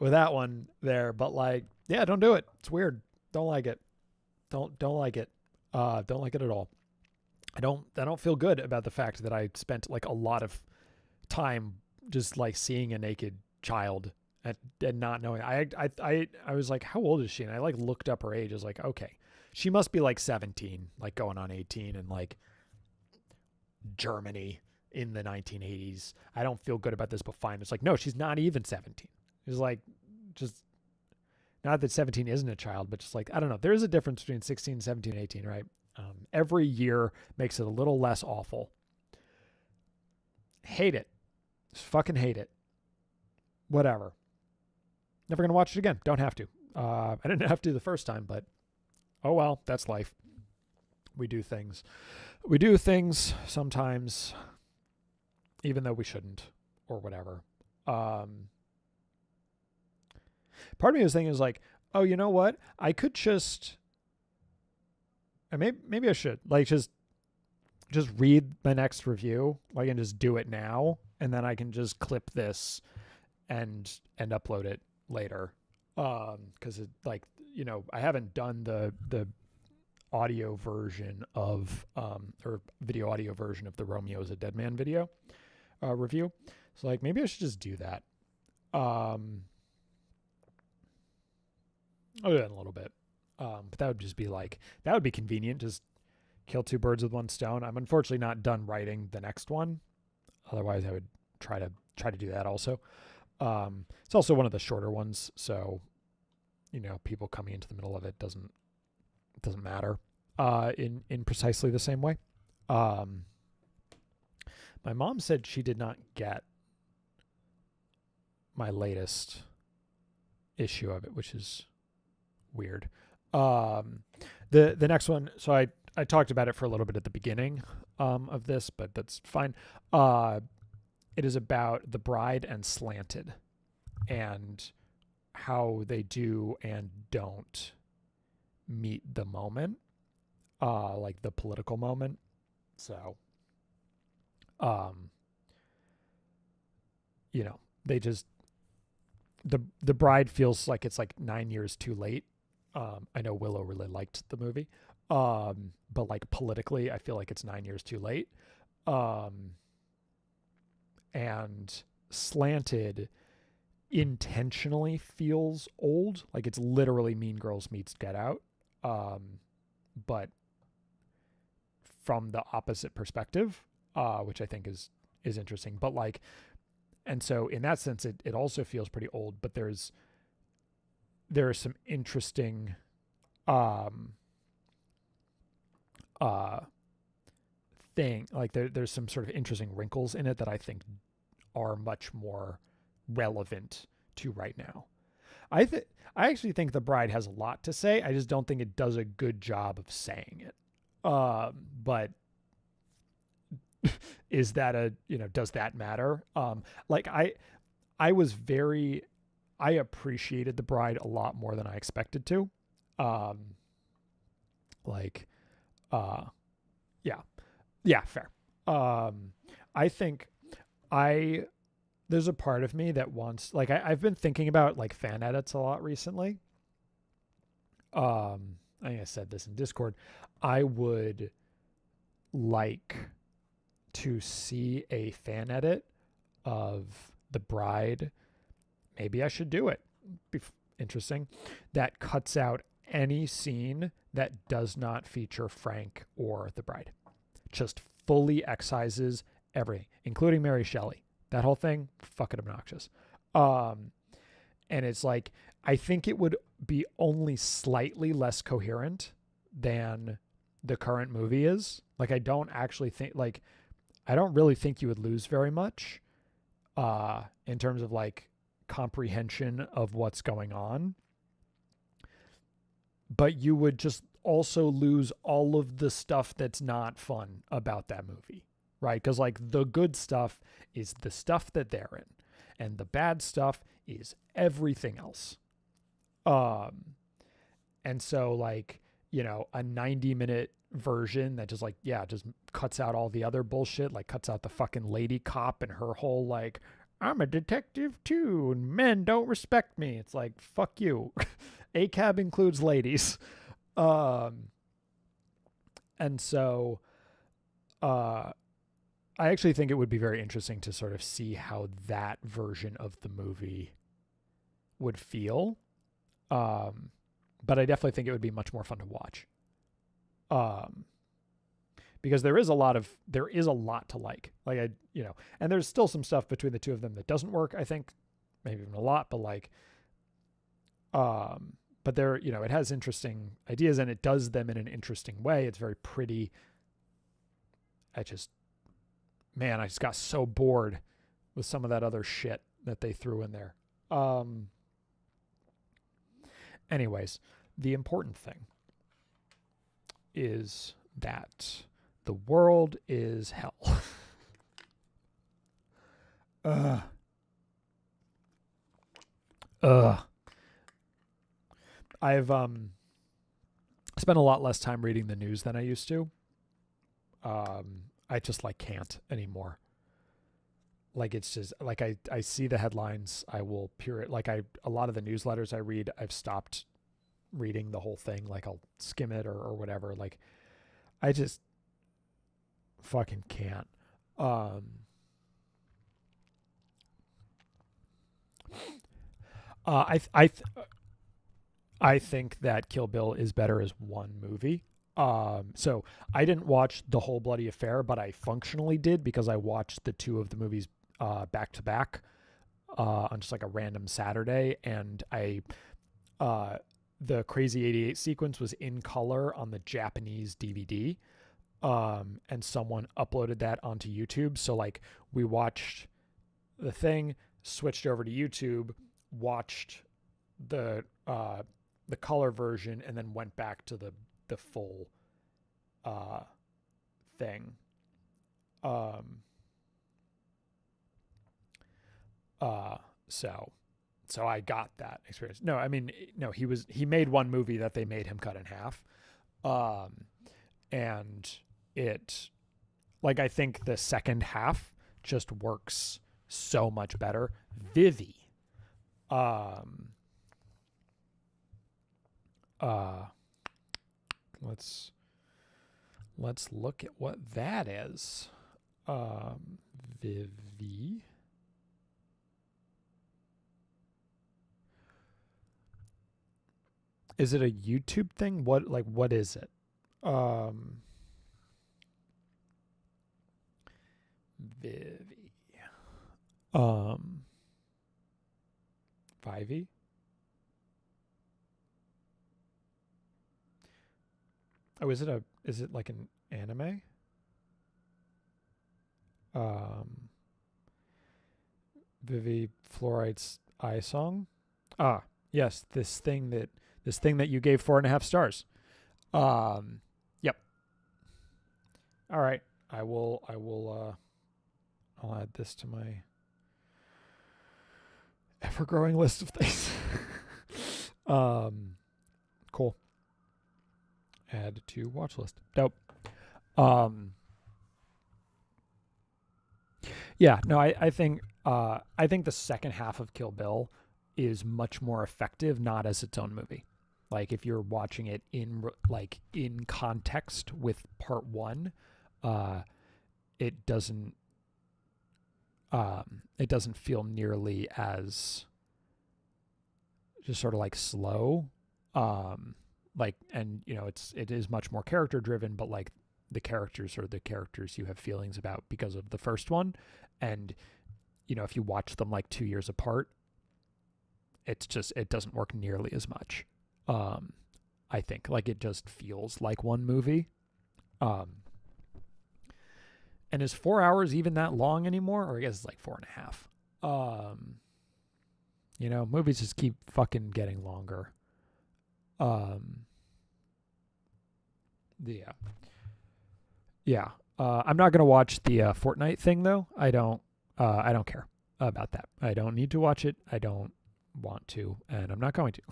one there, but like, yeah, don't do it. It's weird. Don't like it. Don't like it. Don't like it at all. I don't feel good about the fact that I spent like a lot of time just like seeing a naked child and not knowing. I was like, how old is she? And I like looked up her age. I was like, okay, she must be like 17, like going on 18, and like Germany in the 1980s. I don't feel good about this, but fine. It's like, no, she's not even 17. It's like, just not that 17 isn't a child, but just like, I don't know. There is a difference between 16, 17, 18, right? Every year makes it a little less awful. Hate it. Just fucking hate it. Whatever. Never going to watch it again. Don't have to. I didn't have to the first time, but oh well, that's life. We do things. We do things sometimes, even though we shouldn't, or whatever. Part of me was thinking, is like, oh, you know what? I could just, maybe I should like just read my next review. I can just do it now, and then I can just clip this and upload it later. Because it, like, you know, I haven't done the audio version of or video audio version of the Romeo is a Dead Man video review. So like, maybe I should just do that. I'll do that in a little bit. But that would just be like, that would be convenient. Just kill two birds with one stone. I'm unfortunately not done writing the next one. Otherwise I would try to do that also. It's also one of the shorter ones. So, you know, people coming into the middle of it doesn't matter, in precisely the same way. My mom said she did not get my latest issue of it, which is weird. The next one, so I talked about it for a little bit at the beginning of this, but that's fine. It is about The Bride and Slanted, and how they do and don't meet the moment, like the political moment. So, you know, they just, the Bride feels like it's like 9 years too late. I know Willow really liked the movie, but like politically, I feel like it's 9 years too late. And Slanted intentionally feels old, like it's literally Mean Girls meets Get Out, but from the opposite perspective, which I think is interesting. But like, and so in that sense, it also feels pretty old, but there are some interesting thing, like there's some sort of interesting wrinkles in it that I think are much more relevant to right now. I actually think The Bride has a lot to say. I just don't think it does a good job of saying it. But is that does that matter? Like I appreciated The Bride a lot more than I expected to. Yeah, fair. I think there's a part of me that wants, like, I've been thinking about like fan edits a lot recently. I think I said this in Discord. I would like to see a fan edit of The Bride. Maybe I should do it. Be interesting. That cuts out any scene that does not feature Frank or The Bride. Just fully excises everything, including Mary Shelley. That whole thing, fucking obnoxious. And it's like, I think it would be only slightly less coherent than the current movie is. Like, I don't really think you would lose very much in terms of like comprehension of what's going on, but you would just also lose all of the stuff that's not fun about that movie, right? Because like the good stuff is the stuff that they're in, and the bad stuff is everything else. And so like, you know, a 90-minute version that just like, yeah, just cuts out all the other bullshit, like cuts out the fucking lady cop and her whole like, I'm a detective too, and men don't respect me. It's like, fuck you. ACAB includes ladies. And so I actually think it would be very interesting to sort of see how that version of the movie would feel. But I definitely think it would be much more fun to watch. Because there is a lot to like. Like I, you know, and there's still some stuff between the two of them that doesn't work, I think, maybe even a lot, but like but there, you know, it has interesting ideas and it does them in an interesting way. It's very pretty. I just got so bored with some of that other shit that they threw in there. Anyways, the important thing is that the world is hell. I've spent a lot less time reading the news than I used to. I just like can't anymore. Like it's just like I see the headlines, I will like a lot of the newsletters I read, I've stopped reading the whole thing. Like I'll skim it or whatever. Like I just fucking can't. I think that Kill Bill is better as one movie. So I didn't watch the whole bloody affair, but I functionally did because I watched the two of the movies back to back on just like a random Saturday, and the Crazy 88 sequence was in color on the Japanese DVD, and someone uploaded that onto YouTube. So like we watched the thing, switched over to YouTube, watched the color version, and then went back to the full thing. So I got that experience. No, I mean, no, he made one movie that they made him cut in half. And it, like, I think the second half just works so much better. Vivi. Let's look at what that is. Vivi. Is it a YouTube thing? What is it? Vivi. Vivey? Oh, is it like an anime? Vivi Fluoride's Eye Song? Ah, yes, this thing that you gave 4.5 stars. Yep. All right. I'll add this to my ever-growing list of things. Cool. Add to watch list. Dope. Yeah, no, I think the second half of Kill Bill is much more effective, not as its own movie. Like if you're watching it in context with part one, it doesn't feel nearly as just sort of like slow. Like, and you know, it is much more character driven, but like the characters are the characters you have feelings about because of the first one. And, you know, if you watch them like 2 years apart, it doesn't work nearly as much. I think like it just feels like one movie. And is 4 hours even that long anymore? Or I guess it's like 4.5. Movies just keep fucking getting longer. Um, yeah, yeah. I'm not gonna watch the Fortnite thing though. I don't. I don't care about that. I don't need to watch it. I don't want to, and I'm not going to.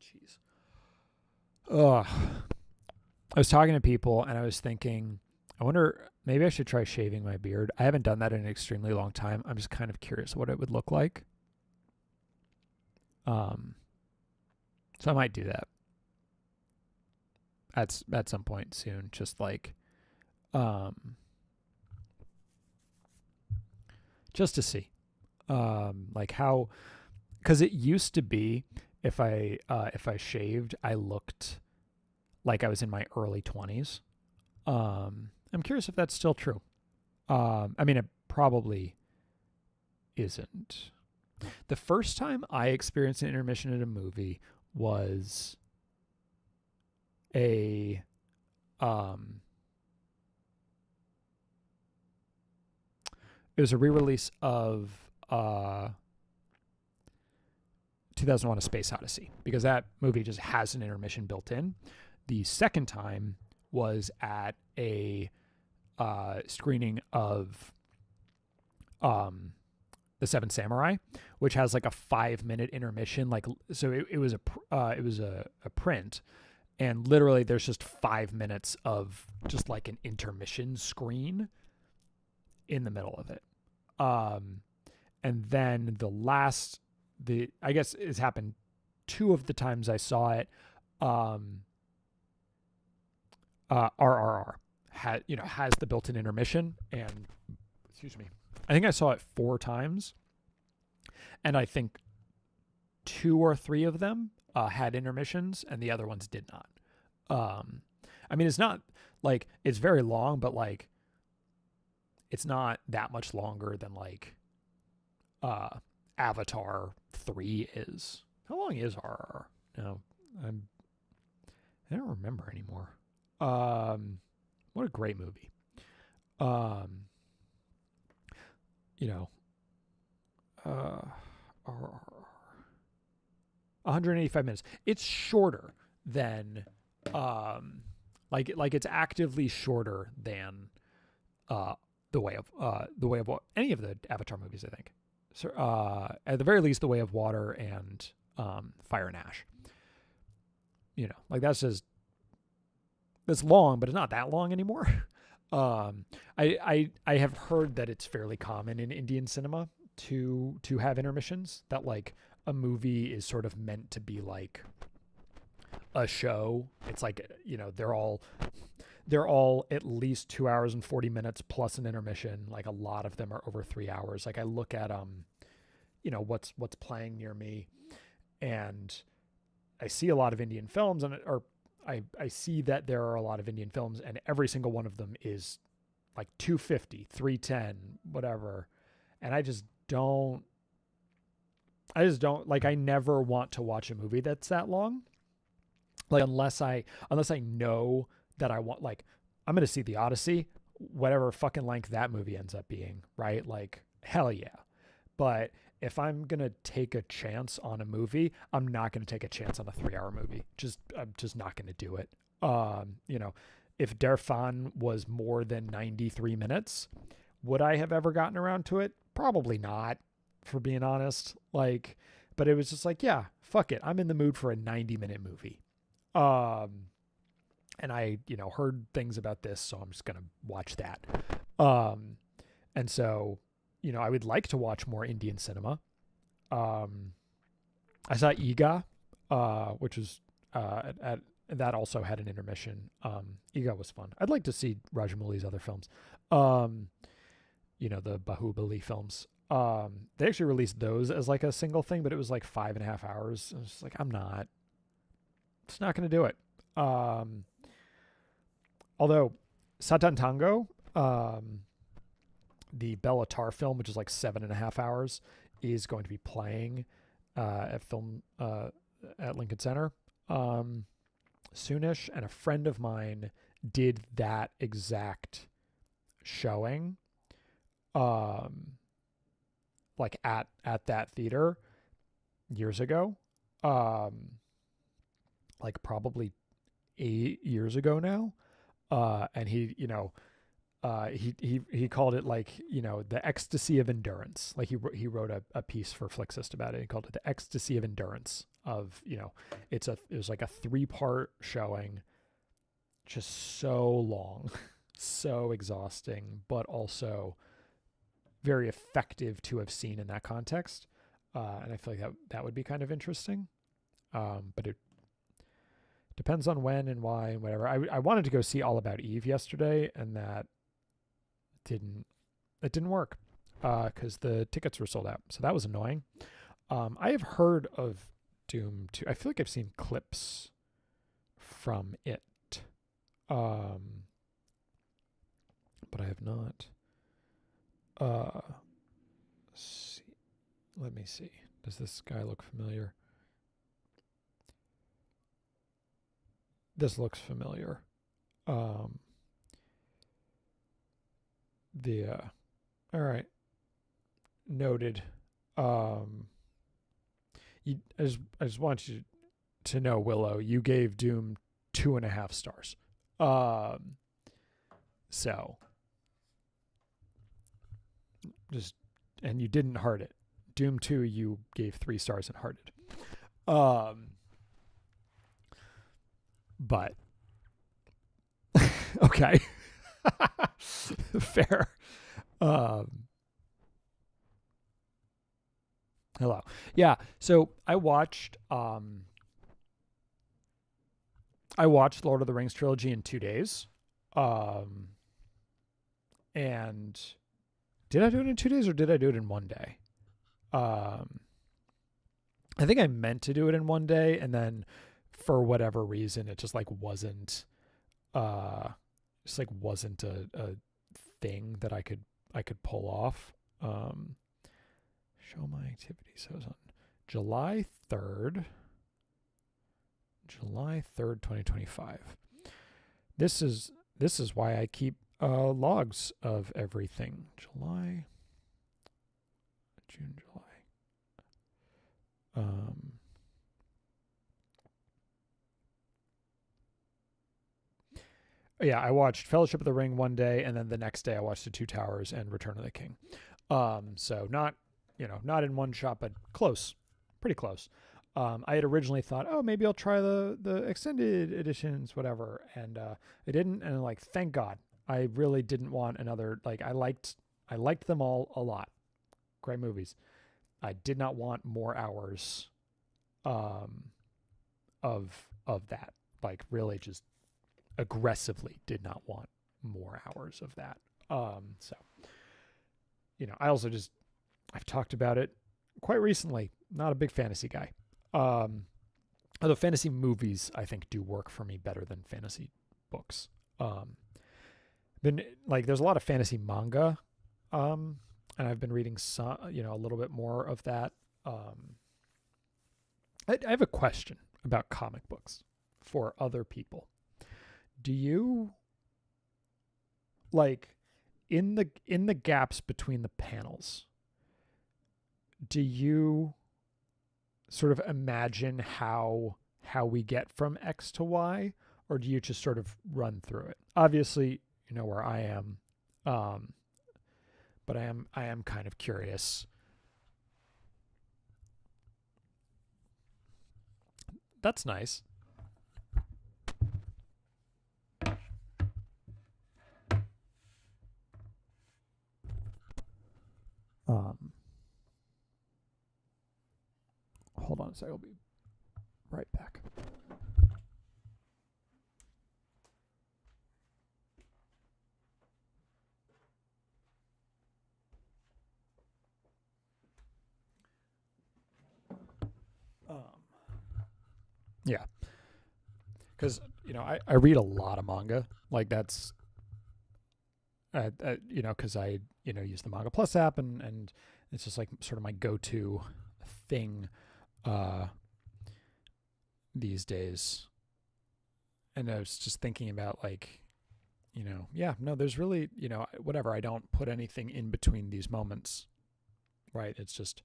Jeez. Ugh. I was talking to people and I was thinking, I wonder, maybe I should try shaving my beard. I haven't done that in an extremely long time. I'm just kind of curious what it would look like. So I might do that at some point soon. Just like, just to see, like how, because it used to be if I shaved, I looked like I was in my early 20s. I'm curious if that's still true. I mean, it probably isn't. The first time I experienced an intermission in a movie was a it was a re-release of 2001: A Space Odyssey, because that movie just has an intermission built in. The second time was at a screening of The Seven Samurai, which has like a 5-minute intermission. Like, so it was a print, and literally there's just 5 minutes of just like an intermission screen in the middle of it. And then I guess it's happened 2 of the times I saw it. RRR has the built-in intermission, and excuse me, I think I saw it 4 times, and I think 2 or 3 of them had intermissions, and the other ones did not. I mean, it's not like it's very long, but like it's not that much longer than like Avatar 3 is. How long is RRR? No, I don't remember anymore. What a great movie. You know, 185 minutes. It's shorter than, like it's actively shorter than, the way of any of the Avatar movies, I think. So, at the very least, The Way of Water and Fire and Ash. Like that's long, but it's not that long anymore. I have heard that it's fairly common in Indian cinema to have intermissions, that like a movie is sort of meant to be like a show. It's like, they're all at least 2 hours and 40 minutes plus an intermission. Like a lot of them are over 3 hours. Like I look at what's playing near me, and I see a lot of Indian films, I see that there are a lot of Indian films, and every single one of them is like 250, 310, whatever. And I just don't like, I never want to watch a movie that's that long. Like unless I know that I want, like, I'm going to see the Odyssey, whatever fucking length that movie ends up being, right? Like, hell yeah. But if I'm going to take a chance on a movie, I'm not going to take a chance on a 3-hour movie. I'm just not going to do it. If Derfan was more than 93 minutes, would I have ever gotten around to it? Probably not, for being honest. Like, but it was just like, yeah, fuck it. I'm in the mood for a 90-minute movie. And I, heard things about this, so I'm just going to watch that. And so, I would like to watch more Indian cinema. I saw Iga, which was that also had an intermission. Iga was fun. I'd like to see Rajamouli's other films. The Bahubali films. They actually released those as like a single thing, but it was like 5.5 hours. I was just like, I'm not going to do it. Although Satan Tango, the Bella Tarr film, which is like 7.5 hours, is going to be playing at Lincoln Center soonish, and a friend of mine did that exact showing um, like at that theater years ago, like probably 8 years ago now. And he called it like, the ecstasy of endurance. Like he wrote a piece for Flixist about it. He called it the ecstasy of endurance of, it was like a 3-part showing, just so long, so exhausting, but also very effective to have seen in that context. And I feel like that would be kind of interesting. But it depends on when and why and whatever. I wanted to go see All About Eve yesterday, and that didn't work because the tickets were sold out. So that was annoying. I have heard of Doom 2. I feel like I've seen clips from it. But I have not. See. Let me see. Does this guy look familiar? This looks familiar. All right. Noted. I just want you to know, Willow, you gave Doom 2.5 stars. So just, and you didn't heart it. Doom 2, you gave 3 stars and hearted. But okay. Fair. Hello. Yeah, so I watched Lord of the Rings trilogy in 2 days. And did I do it in 2 days or did I do it in 1 day? I think I meant to do it in 1 day, and then for whatever reason it just like wasn't a thing that I could pull off. Show my activity. So it was on July 3rd, 2025. This is why I keep logs of everything. June, July. Yeah, I watched Fellowship of the Ring 1 day, and then the next day I watched The Two Towers and Return of the King. So not in one shot, but close, pretty close. I had originally thought, oh, maybe I'll try the extended editions, whatever, and I didn't. And like, thank God, I really didn't want another. Like, I liked them all a lot, great movies. I did not want more hours, of that. Like, really, just aggressively did not want more hours of that. So, I also I've talked about it quite recently. Not a big fantasy guy. Although fantasy movies, I think, do work for me better than fantasy books. There's a lot of fantasy manga, and I've been reading some, a little bit more of that. I have a question about comic books for other people. Do you, like, in the gaps between the panels, do you sort of imagine how we get from X to Y, or do you just sort of run through it? Obviously, you know where I am, but I am kind of curious. That's nice. Hold on a second. I'll be right back. Yeah. Because, I read a lot of manga. Like, that's, because I, use the Manga Plus app, and it's just like sort of my go-to thing these days. And I was just thinking about, like, yeah, no, there's really, whatever. I don't put anything in between these moments, right? It's just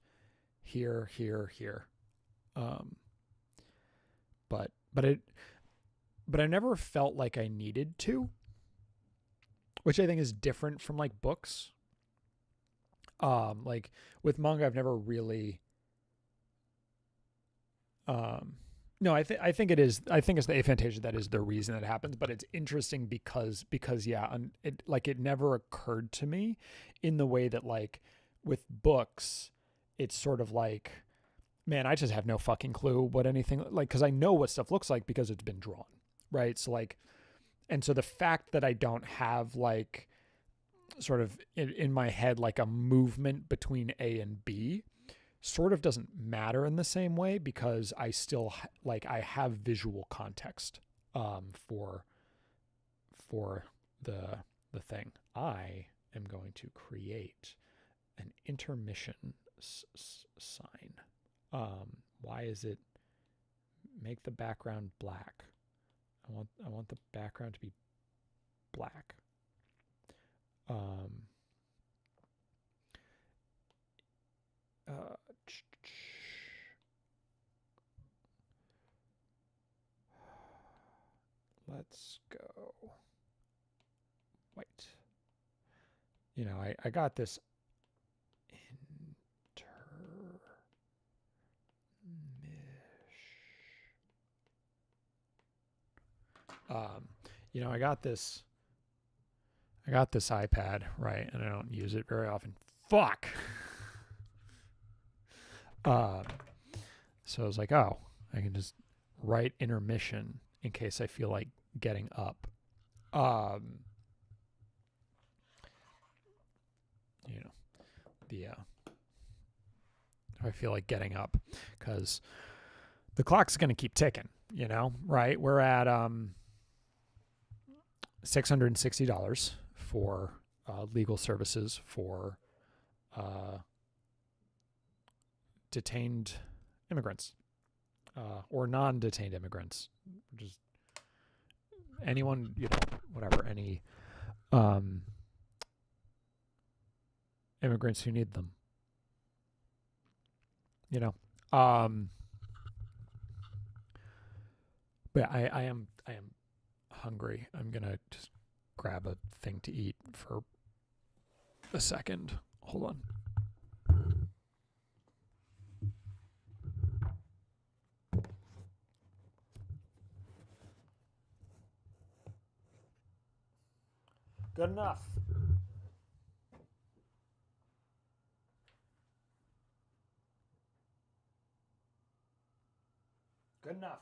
here, here, here. Um, but I never felt like I needed to, which I think is different from like books. Like with manga, I've never really. No, I think it is. I think it's the aphantasia that is the reason it happens. But it's interesting because yeah, it never occurred to me in the way that like with books, it's sort of like, man, I just have no fucking clue what anything like, because I know what stuff looks like because it's been drawn, right? So like, and so the fact that I don't have like sort of in my head like a movement between A and B sort of doesn't matter in the same way, because I still like I have visual context for the thing. I am going to create an intermission sign. Why is it make the background black? I want the background to be black. Let's go white. I got this I got this iPad, right, and I don't use it very often. Fuck. So I was like, oh, I can just write intermission in case I feel like getting up. I feel like getting up because the clock's going to keep ticking, right? We're at $660 for legal services for detained immigrants or non-detained immigrants, just anyone, whatever, any immigrants who need them, but I am hungry. I'm gonna just grab a thing to eat for a second. Hold on. Good enough. Good enough.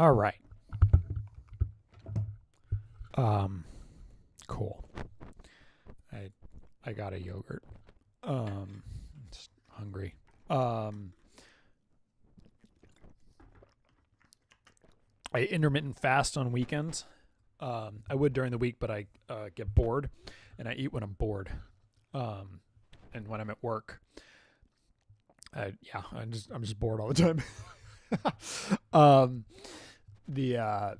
All right. Cool. I got a yogurt. Just hungry. I intermittent fast on weekends. I would during the week, but I get bored, and I eat when I'm bored. And when I'm at work, I'm just bored all the time. The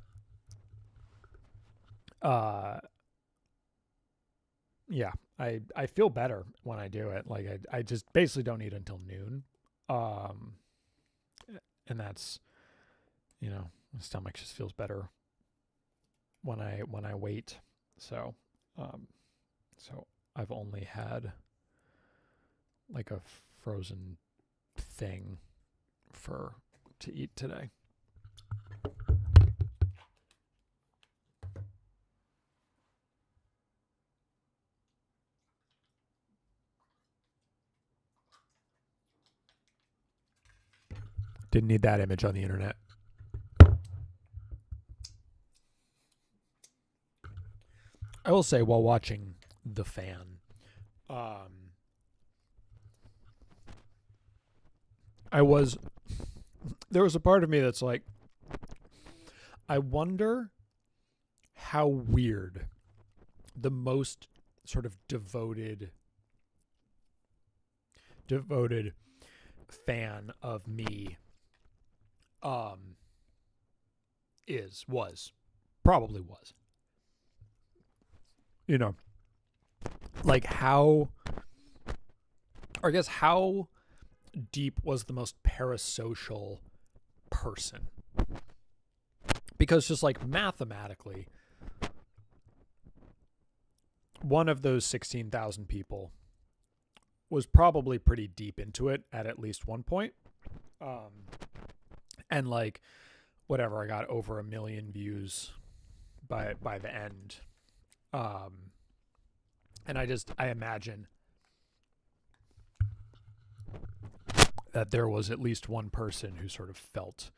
yeah, I feel better when I do it. Like I just basically don't eat until noon. And that's, my stomach just feels better when I wait. So so I've only had like a frozen thing to eat today. Didn't need that image on the internet. I will say, while watching The Fan, there was a part of me that's like, I wonder how weird the most sort of devoted fan of me probably was. Like how deep was the most parasocial person? Because just like mathematically, one of those 16,000 people was probably pretty deep into it at least one point. And like, whatever, I got over 1 million views by the end. And I imagine that there was at least one person who sort of felt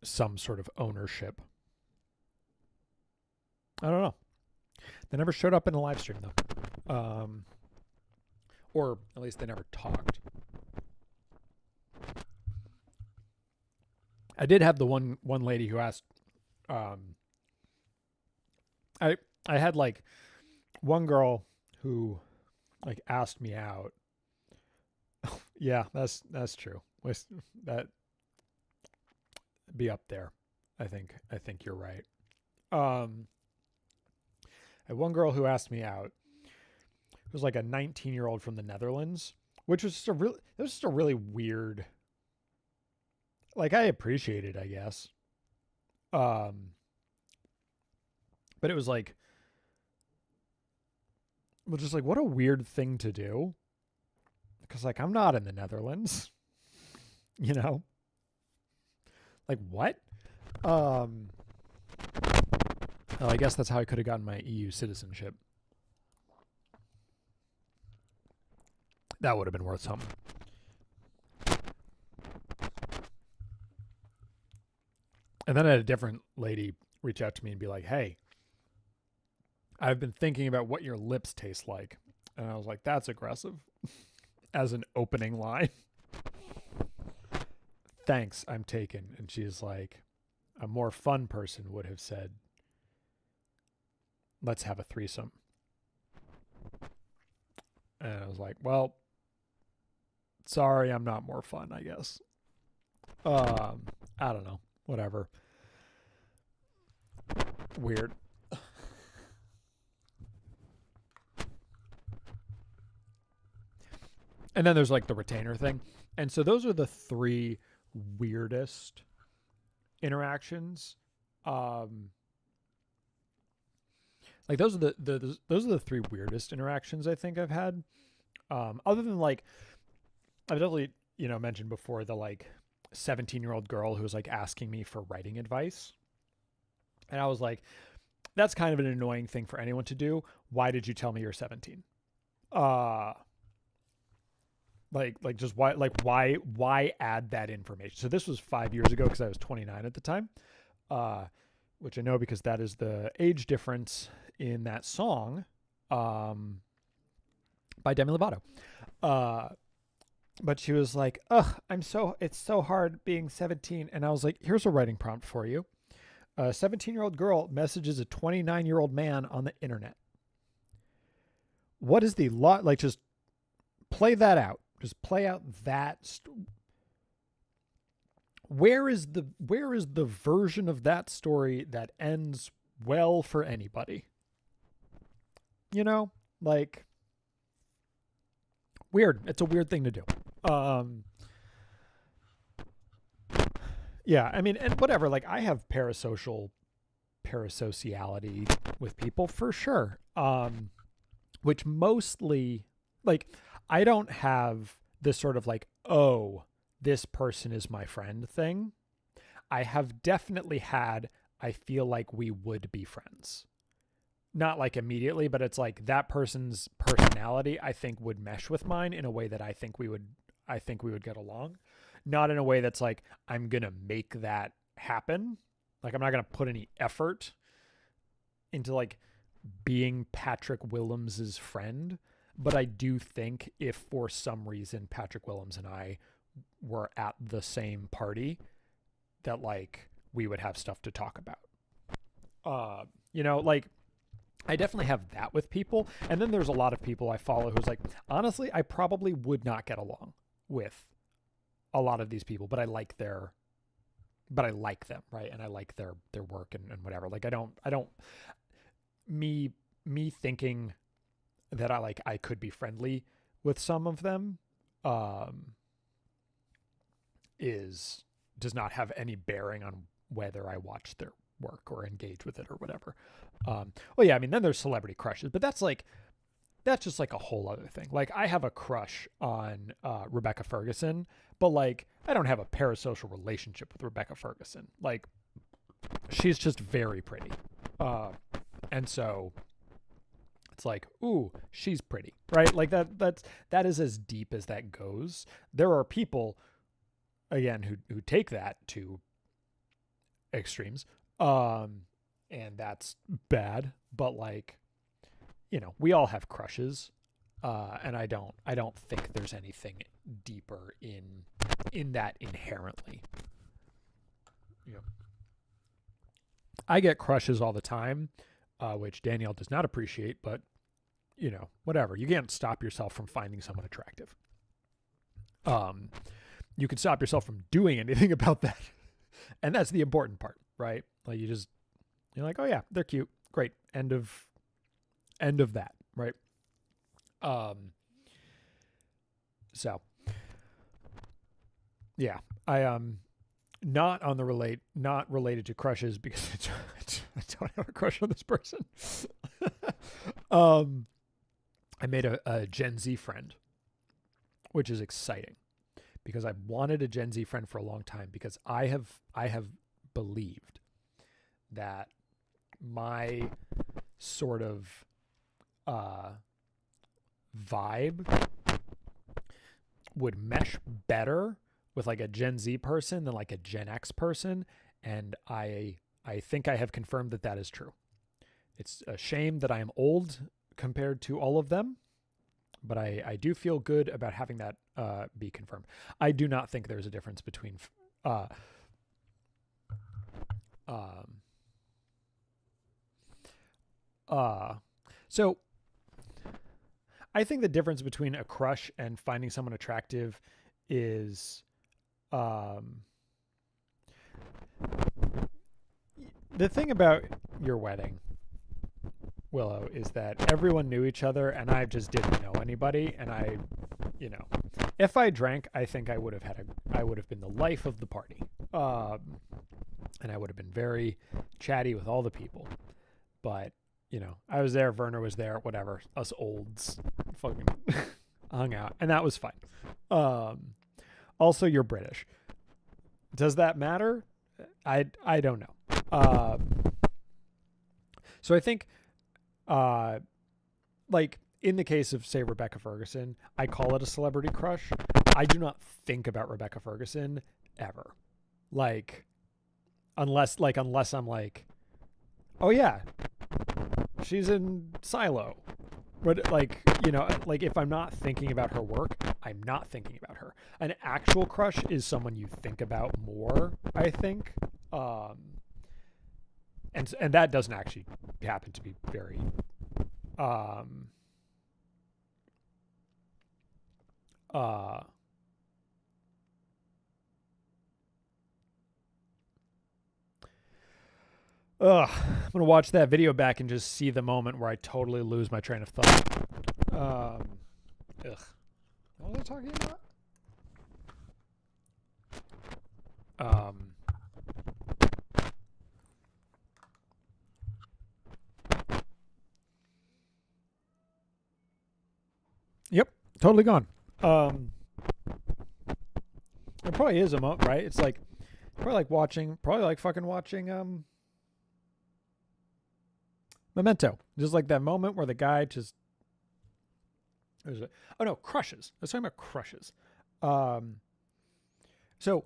some sort of ownership. I don't know. They never showed up in the live stream though. Or at least they never talked. I did have the one lady who asked, I had like one girl who like asked me out. Yeah, that's true. That be up there. I think you're right. I had one girl who asked me out. It was like a 19-year-old from the Netherlands, which was just a really weird. Like, I appreciate it, I guess. But it was like, just like, what a weird thing to do. Because like, I'm not in the Netherlands, like what? Well, I guess that's how I could have gotten my EU citizenship. That would have been worth something. And then I had a different lady reach out to me and be like, hey, I've been thinking about what your lips taste like. And I was like, that's aggressive. As an opening line. Thanks, I'm taken. And she's like, a more fun person would have said, let's have a threesome. And I was like, well, sorry, I'm not more fun, I guess. I don't know. Whatever. Weird. And then there's like the retainer thing. And so those are the three weirdest interactions. Like those are the three weirdest interactions I think I've had. Other than like, I've definitely, mentioned before the like 17-year-old girl who was like asking me for writing advice. And I was like, that's kind of an annoying thing for anyone to do. Why did you tell me you're 17? Just why add that information? So this was 5 years ago because I was 29 at the time, which I know because that is the age difference in that song by Demi Lovato. But she was like, ugh, it's so hard being 17. And I was like, here's a writing prompt for you. A 17-year-old girl messages a 29-year-old man on the internet. What is the lot? Like, just play that out. Just play out that. Where is the version of that story that ends well for anybody? You know, like, weird. It's a weird thing to do. Yeah, I mean, and whatever, like, I have parasociality with people for sure. Which mostly, like, I don't have this sort of like, oh, this person is my friend thing. I have definitely had, I feel like we would be friends. Not like immediately, but it's like that person's personality, I think, would mesh with mine in a way that I think we would get along. Not in a way that's like, I'm going to make that happen. Like, I'm not going to put any effort into like being Patrick Willems's friend. But I do think if for some reason Patrick Willems and I were at the same party, that like we would have stuff to talk about. You know, like, I definitely have that with people. And then there's a lot of people I follow who's like, honestly, I probably would not get along with a lot of these people, but I like them, right? And I like their work and whatever. Like, I don't me thinking that I could be friendly with some of them does not have any bearing on whether I watch their work or engage with it or whatever. Well, yeah, I mean, then there's celebrity crushes, but that's just like a whole other thing. Like, I have a crush on Rebecca Ferguson, but like, I don't have a parasocial relationship with Rebecca Ferguson. Like, she's just very pretty. And so it's like, ooh, she's pretty, right? Like that is as deep as that goes. There are people, again, who take that to extremes. And that's bad, but like, you know, we all have crushes. And I don't think there's anything deeper in that inherently. Yeah. I get crushes all the time, which Danielle does not appreciate, but you know, whatever. You can't stop yourself from finding someone attractive. You can stop yourself from doing anything about that. And that's the important part, right? Like, you're like, oh yeah, they're cute. Great. End of that, right? So yeah, I not related to crushes because I don't have a crush on this person. I made a Gen Z friend, which is exciting because I wanted a Gen Z friend for a long time because I have believed that my sort of vibe would mesh better with like a Gen Z person than like a Gen X person. And I think I have confirmed that is true. It's a shame that I am old compared to all of them, but I do feel good about having that be confirmed. I do not think there's a difference between so I think the difference between a crush and finding someone attractive is the thing about your wedding, Willow, is that everyone knew each other and I just didn't know anybody. And I, you know, if I drank, I think I would have been the life of the party. And I would have been very chatty with all the people. But, you know, I was there, Werner was there, whatever. Us olds fucking hung out. And that was fine. Also, you're British. Does that matter? I don't know. So I think like in the case of, say, Rebecca Ferguson, I call it a celebrity crush. I do not think about Rebecca Ferguson ever. Like, unless I'm like, oh yeah, she's in Silo. But like, like if I'm not thinking about her work, I'm not thinking about her. An actual crush is someone you think about more, I think. And that doesn't actually happen to be very I'm gonna watch that video back and just see the moment where I totally lose my train of thought. What was I talking about? Yep, totally gone. It probably is a moment, right? It's like probably like fucking watching Memento. Just like that moment where the guy just crushes. I was talking about crushes. So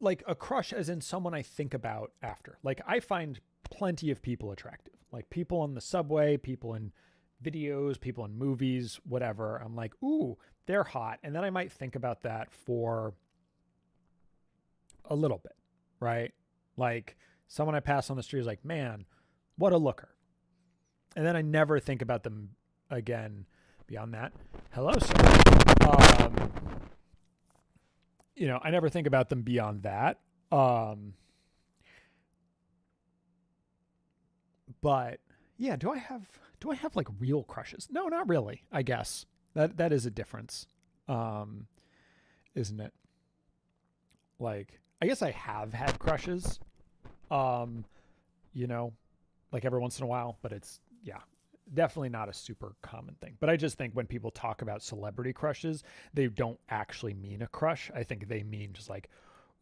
like a crush as in someone I think about after. Like I find plenty of people attractive. Like people on the subway, people in videos, people in movies, whatever. I'm like, ooh, they're hot. And then I might think about that for a little bit, right? Like someone I pass on the street is like, man, what a looker. And then I never think about them again beyond that. Hello, sir. I never think about them beyond that. But yeah, do I have like real crushes? No, not really, I guess. That is a difference. Isn't it? Like, I guess I have had crushes. Like every once in a while, but it's definitely not a super common thing. But I just think when people talk about celebrity crushes, they don't actually mean a crush. I think they mean just like,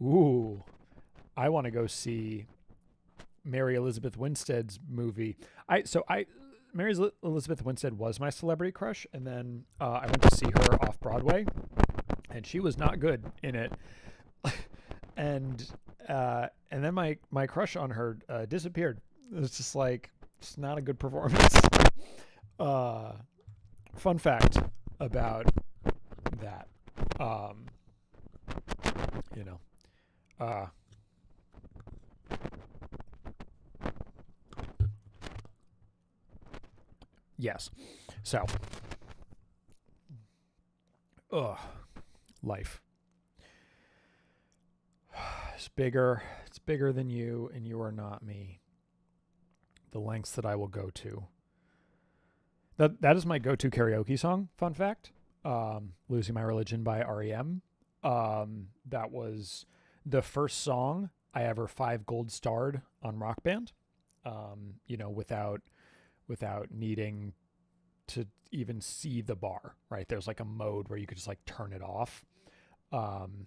ooh, I want to go see Mary Elizabeth Winstead's movie. Mary Elizabeth Winstead was my celebrity crush, and then I went to see her off Broadway, and she was not good in it. and then my crush on her disappeared. It was just like, it's not a good performance. Fun fact about that. Yes. So, life. It's bigger. It's bigger than you, and you are not me. The lengths that I will go to. That is my go-to karaoke song. Fun fact: "Losing My Religion" by REM. That was the first song I ever 5 gold starred on Rock Band. Without needing to even see the bar. Right, there's like a mode where you could just like turn it off. And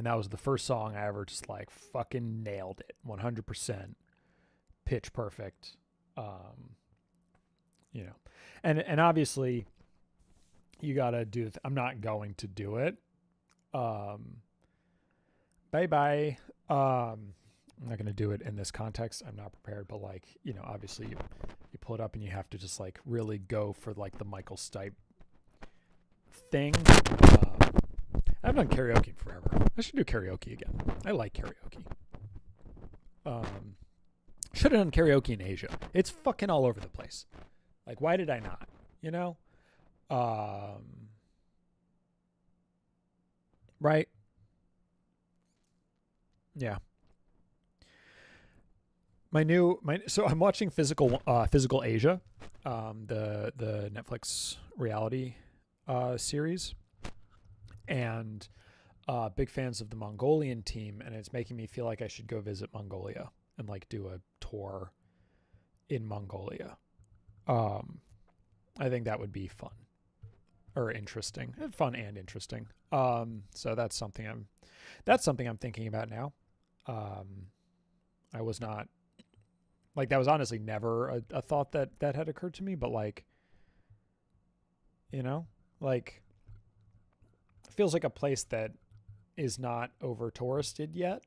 that was the first song I ever just like fucking nailed it, 100%. Pitch perfect, and obviously you gotta do. I'm not going to do it. Bye bye. I'm not gonna do it in this context. I'm not prepared, but like obviously you pull it up and you have to just like really go for like the Michael Stipe thing. I've done karaoke in forever. I should do karaoke again. I like karaoke. Should have done karaoke in Asia. It's fucking all over the place. Like, why did I not? Right? Yeah. So I'm watching Physical Asia, the Netflix reality series, and big fans of the Mongolian team, and it's making me feel like I should go visit Mongolia and like do a tour in Mongolia. I think that would be fun or interesting. Fun and interesting. So that's something I'm thinking about now. I was not like, that was honestly never a thought that had occurred to me, but like Like, it feels like a place that is not over touristed yet,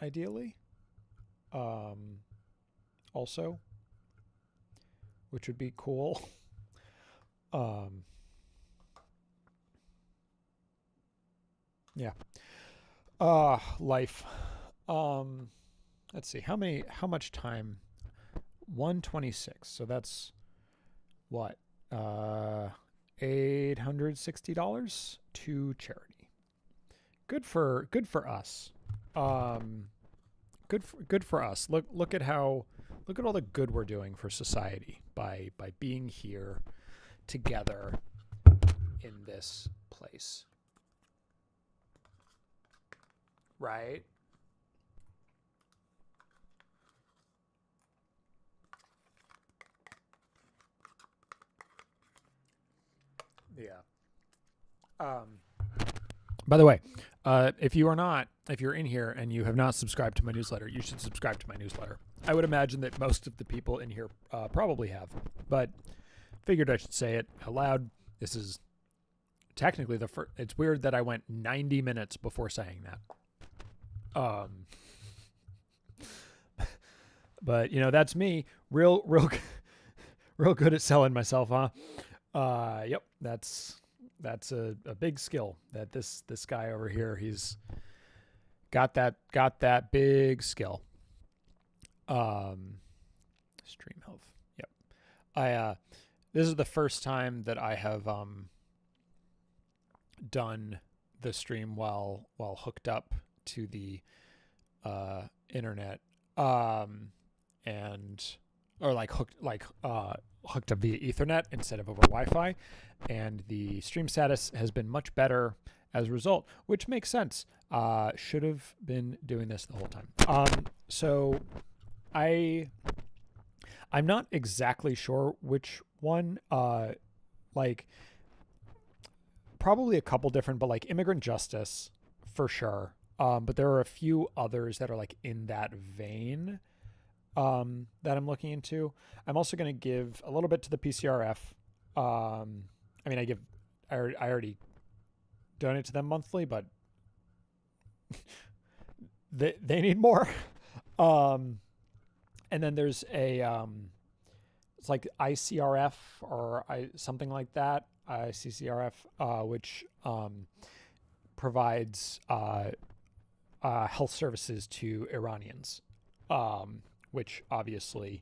ideally. Also, which would be cool. um, yeah. Life. Let's see. How much time? 126. So that's what? $860 to charity. Good for us. Good for us. Look at all the good we're doing for society by being here together in this place. Right? Yeah. By the way, if you're in here and you have not subscribed to my newsletter, you should subscribe to my newsletter. I would imagine that most of the people in here probably have, but figured I should say it out loud. This is technically the first. It's weird that I went 90 minutes before saying that. But that's me. Real good at selling myself, huh? Yep. That's a big skill that this guy over here, he's got that big skill. Stream health. Yep. This is the first time that I have done the stream while hooked up to the internet, and or like hooked up via Ethernet instead of over Wi-Fi, and the stream status has been much better as a result, which makes sense. Should have been doing this the whole time. So I'm not exactly sure which one. Like probably a couple different, but like immigrant justice for sure. But there are a few others that are like in that vein. That I'm looking into. I'm also going to give a little bit to the PCRF. I already donate to them monthly, but they need more. And then there's it's like ICRF or something like that, ICCRF, which provides health services to Iranians. Which obviously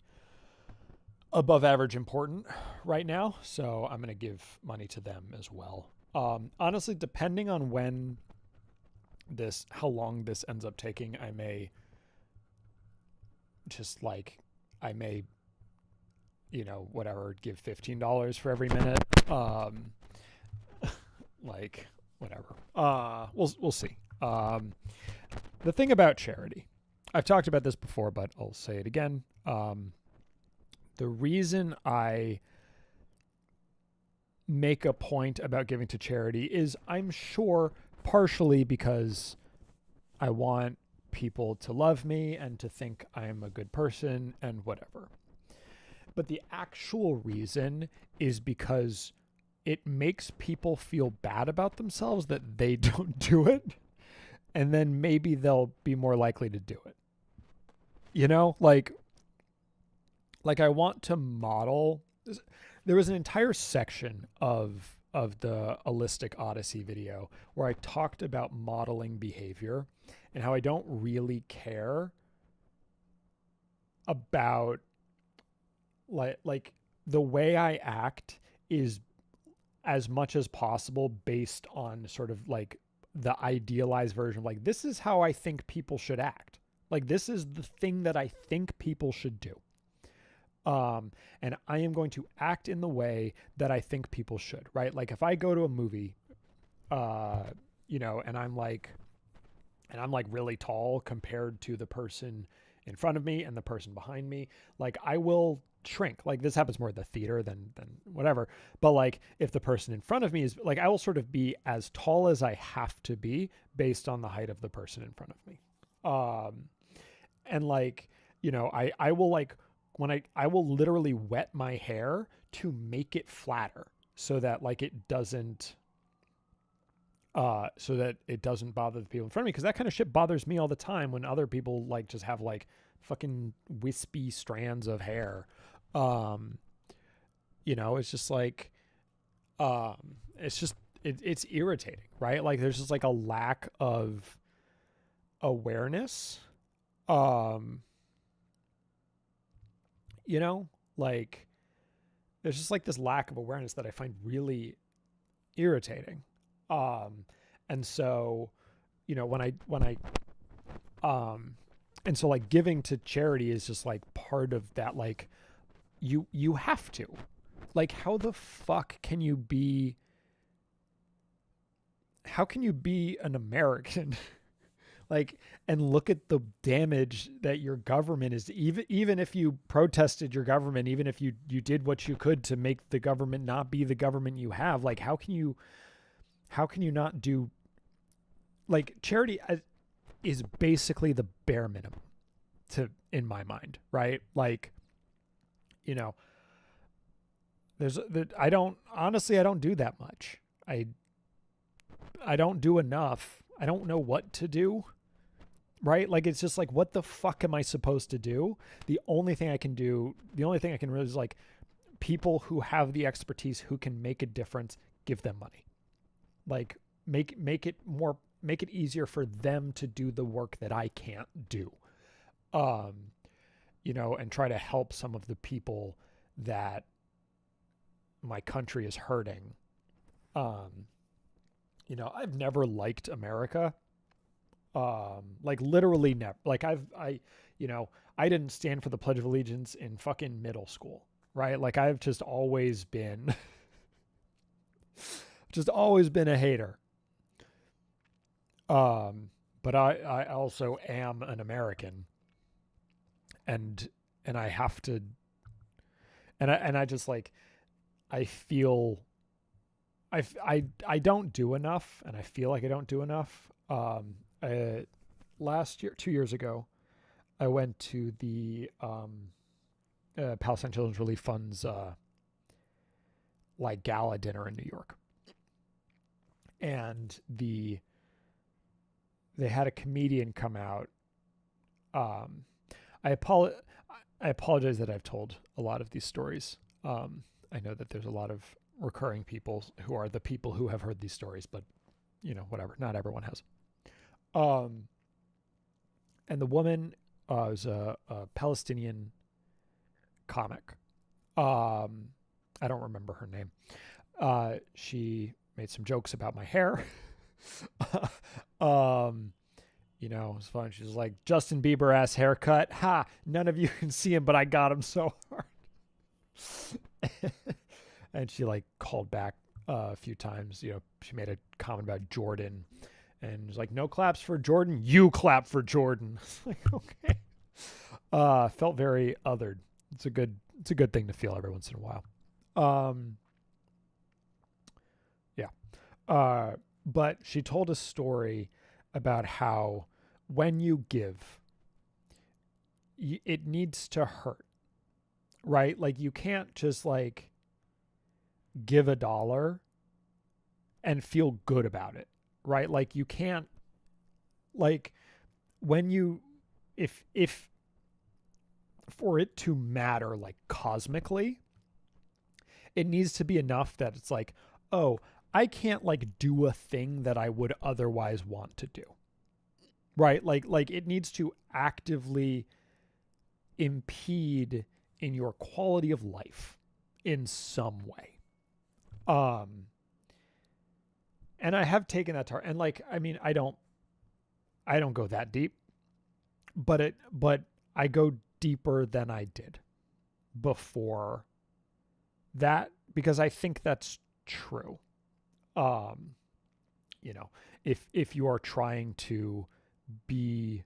above average important right now. So I'm going to give money to them as well. Honestly, depending on how long this ends up taking, I may give $15 for every minute. Like whatever. We'll see. The thing about charity, I've talked about this before, but I'll say it again. The reason I make a point about giving to charity is, I'm sure, partially because I want people to love me and to think I'm a good person and whatever. But the actual reason is because it makes people feel bad about themselves that they don't do it. And then maybe they'll be more likely to do it. Like I want to model. There was an entire section of the Holistic Odyssey video where I talked about modeling behavior and how I don't really care about like the way I act is as much as possible based on sort of like the idealized version of like, this is how I think people should act. Like, this is the thing that I think people should do. And I am going to act in the way that I think people should, right? Like if I go to a movie, and I'm like really tall compared to the person in front of me and the person behind me, like I will shrink. Like this happens more at the theater than whatever. But like if the person in front of me is like, I will sort of be as tall as I have to be based on the height of the person in front of me. And like, I will like, I will literally wet my hair to make it flatter. so that like it doesn't bother the people in front of me, because that kind of shit bothers me all the time when other people like just have like fucking wispy strands of hair. It's just like it's irritating, right? Like there's just like a lack of awareness. Like there's just like this lack of awareness that I find really irritating. And so, and so like giving to charity is just like part of that. Like you have to, like, how can you be an American like, and look at the damage that your government is, even if you protested your government, even if you did what you could to make the government not be the government you have, like, how can you not do, like, charity is basically the bare minimum in my mind, right? Like, I don't do that much. I don't do enough. I don't know what to do, right? Like, it's just like, what the fuck am I supposed to do? The only thing I can really is like, people who have the expertise, who can make a difference, give them money. Like, make it easier for them to do the work that I can't do. And try to help some of the people that my country is hurting. I've never liked America. Like, literally never. Like, I didn't stand for the Pledge of Allegiance in fucking middle school, right? Like, I've just always been a hater. But I also am an American, and I have to, and I just like, I feel I don't do enough, and I feel like I don't do enough. Last year, 2 years ago, I went to the Palestine Children's Relief Fund's like gala dinner in New York, and they had a comedian come out. I apologize that I've told a lot of these stories. I know that there's a lot of recurring people who are the people who have heard these stories, but whatever. Not everyone has. And the woman was a Palestinian comic. I don't remember her name. She made some jokes about my hair. It was fun. She was like, Justin Bieber ass haircut. Ha! None of you can see him, but I got him so hard. And she like called back a few times. She made a comment about Jordan, and was like, no claps for Jordan. You clap for Jordan. Like, okay. Felt very othered. It's a good thing to feel every once in a while. Yeah. But she told a story about how when you give, it needs to hurt, right? Like, you can't just like give $1 and feel good about it, right? Like, you can't, like, when you, if for it to matter, like, cosmically, it needs to be enough that it's like, oh, I can't like do a thing that I would otherwise want to do, right? Like it needs to actively impede in your quality of life in some way. And I have taken that to, and like, I mean, I don't go that deep, but I go deeper than I did before that, because I think that's true. If you are trying to be,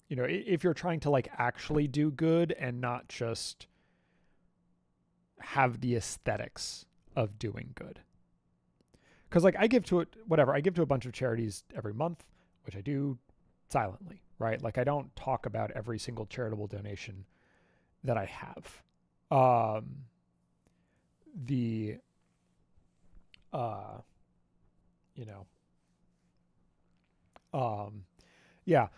if you're trying to like actually do good and not just have the aesthetics of doing good. Because like I give to a bunch of charities every month, which I do silently, right? Like, I don't talk about every single charitable donation that I have. Um, the, uh, you know, um, yeah,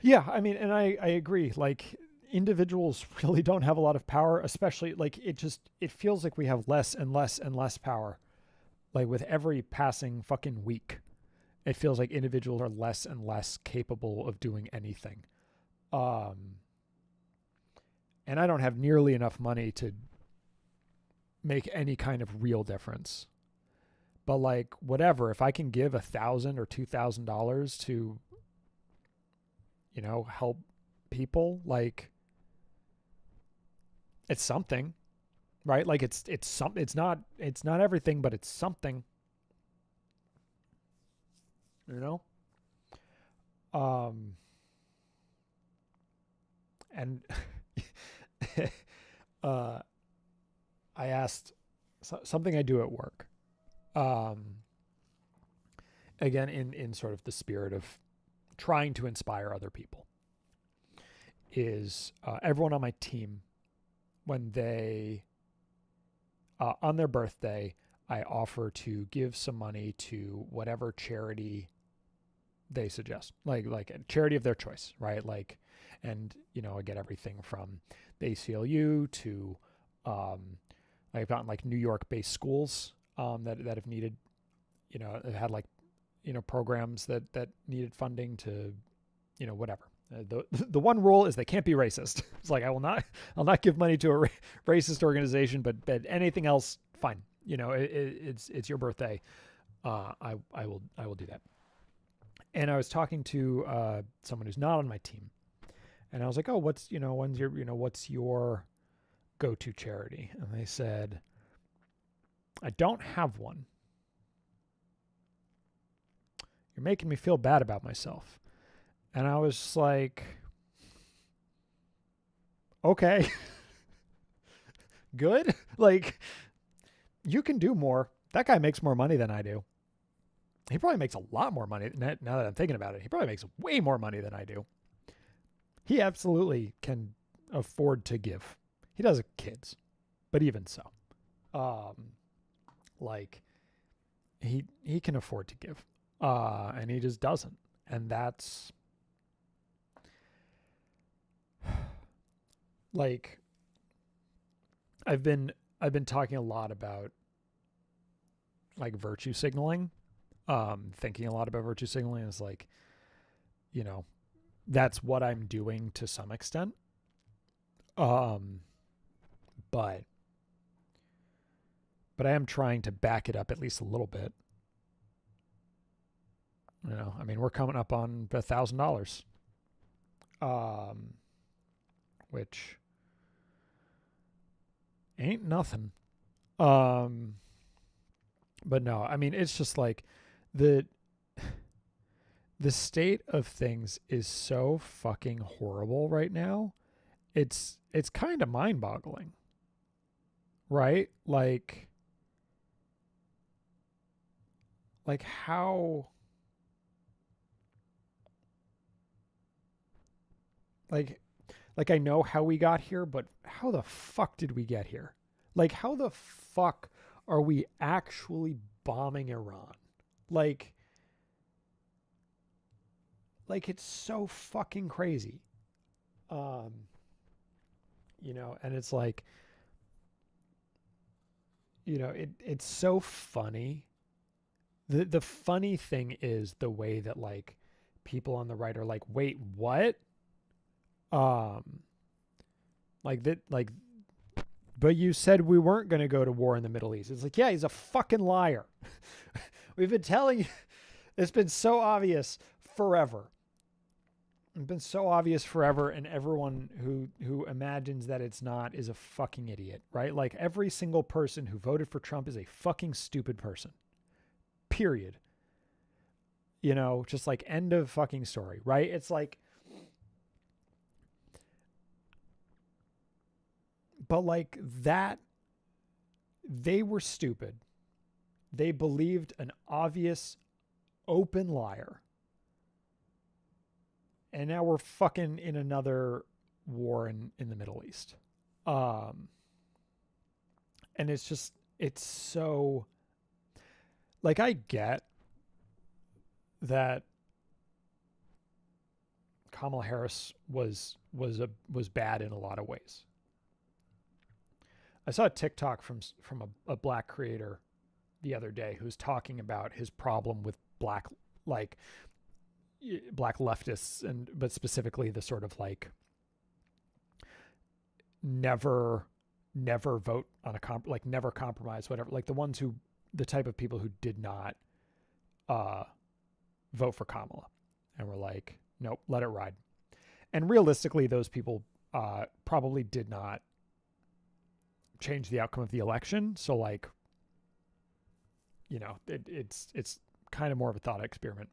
yeah. I mean, and I agree. Like individuals really don't have a lot of power, especially like it feels like we have less and less and less power. Like with every passing fucking week, it feels like individuals are less and less capable of doing anything. Um, and I don't have nearly enough money to make any kind of real difference. But like whatever, if I can give $1,000 or $2,000 to, help people, like it's something, right? Like it's not everything, but it's something, you know? Um and uh I asked something I do at work. Um Again in sort of the spirit of trying to inspire other people is everyone on my team when they on their birthday I offer to give some money to whatever charity they suggest, like a charity of their choice, right? Like, and I get everything from the ACLU to I've gotten like New York based schools that have needed, have had like programs that needed funding to whatever. The one rule is they can't be racist. It's like I'll not give money to a racist organization, but anything else, fine. It's your birthday. I will do that. And I was talking to someone who's not on my team, and I was like, oh, what's what's your go-to charity? And they said, I don't have one. You're making me feel bad about myself. And I was like, okay, good. Like, you can do more. That guy makes more money than I do. He probably makes a lot more money. Now that I'm thinking about it, he probably makes way more money than I do. He absolutely can afford to give. He does kids, but even so, like he can afford to give, and he just doesn't. And that's like I've been talking a lot about like virtue signaling, thinking a lot about virtue signaling is like, that's what I'm doing to some extent. But I am trying to back it up at least a little bit. I mean, we're coming up on $1,000, which ain't nothing. But no, I mean, it's just like the state of things is so fucking horrible right now. It's kind of mind-boggling, right? Like how like I know how we got here, but how the fuck did we get here? Like how the fuck are we actually bombing Iran? Like it's so fucking crazy. And it's like, it's so funny. The funny thing is the way that like people on the right are like, wait, what? Like that, like, but you said we weren't going to go to war in the Middle East. It's like, yeah, he's a fucking liar. We've been telling you, it's been so obvious forever. It's been so obvious forever, and everyone who imagines that it's not is a fucking idiot, right? Like every single person who voted for Trump is a fucking stupid person. Period. Just like end of fucking story, right? It's like, but like that, they were stupid. They believed an obvious, open liar. And now we're fucking in another war in the Middle East. And it's so, like, I get that Kamala Harris was bad in a lot of ways. I saw a TikTok from a black creator the other day who's talking about his problem with black leftists, but specifically the sort of like never vote on never compromise, whatever, like the type of people who did not vote for Kamala and were like, nope, let it ride. And realistically, those people probably did not change the outcome of the election. So like, it's kind of more of a thought experiment.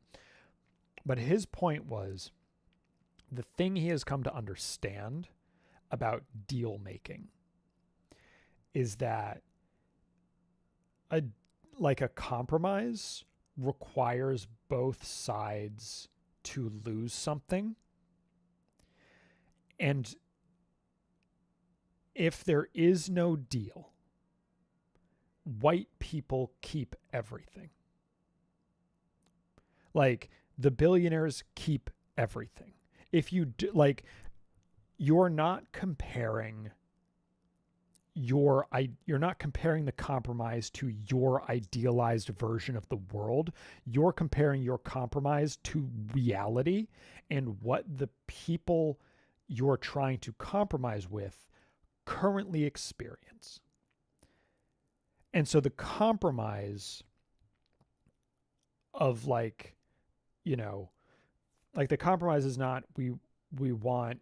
But his point was, the thing he has come to understand about deal making is that a compromise requires both sides to lose something. And if there is no deal, white people keep everything. Like, the billionaires keep everything. If you do, like, you're not comparing the compromise to your idealized version of the world. You're comparing your compromise to reality and what the people you're trying to compromise with currently experience. And so the compromise of the compromise is not, we want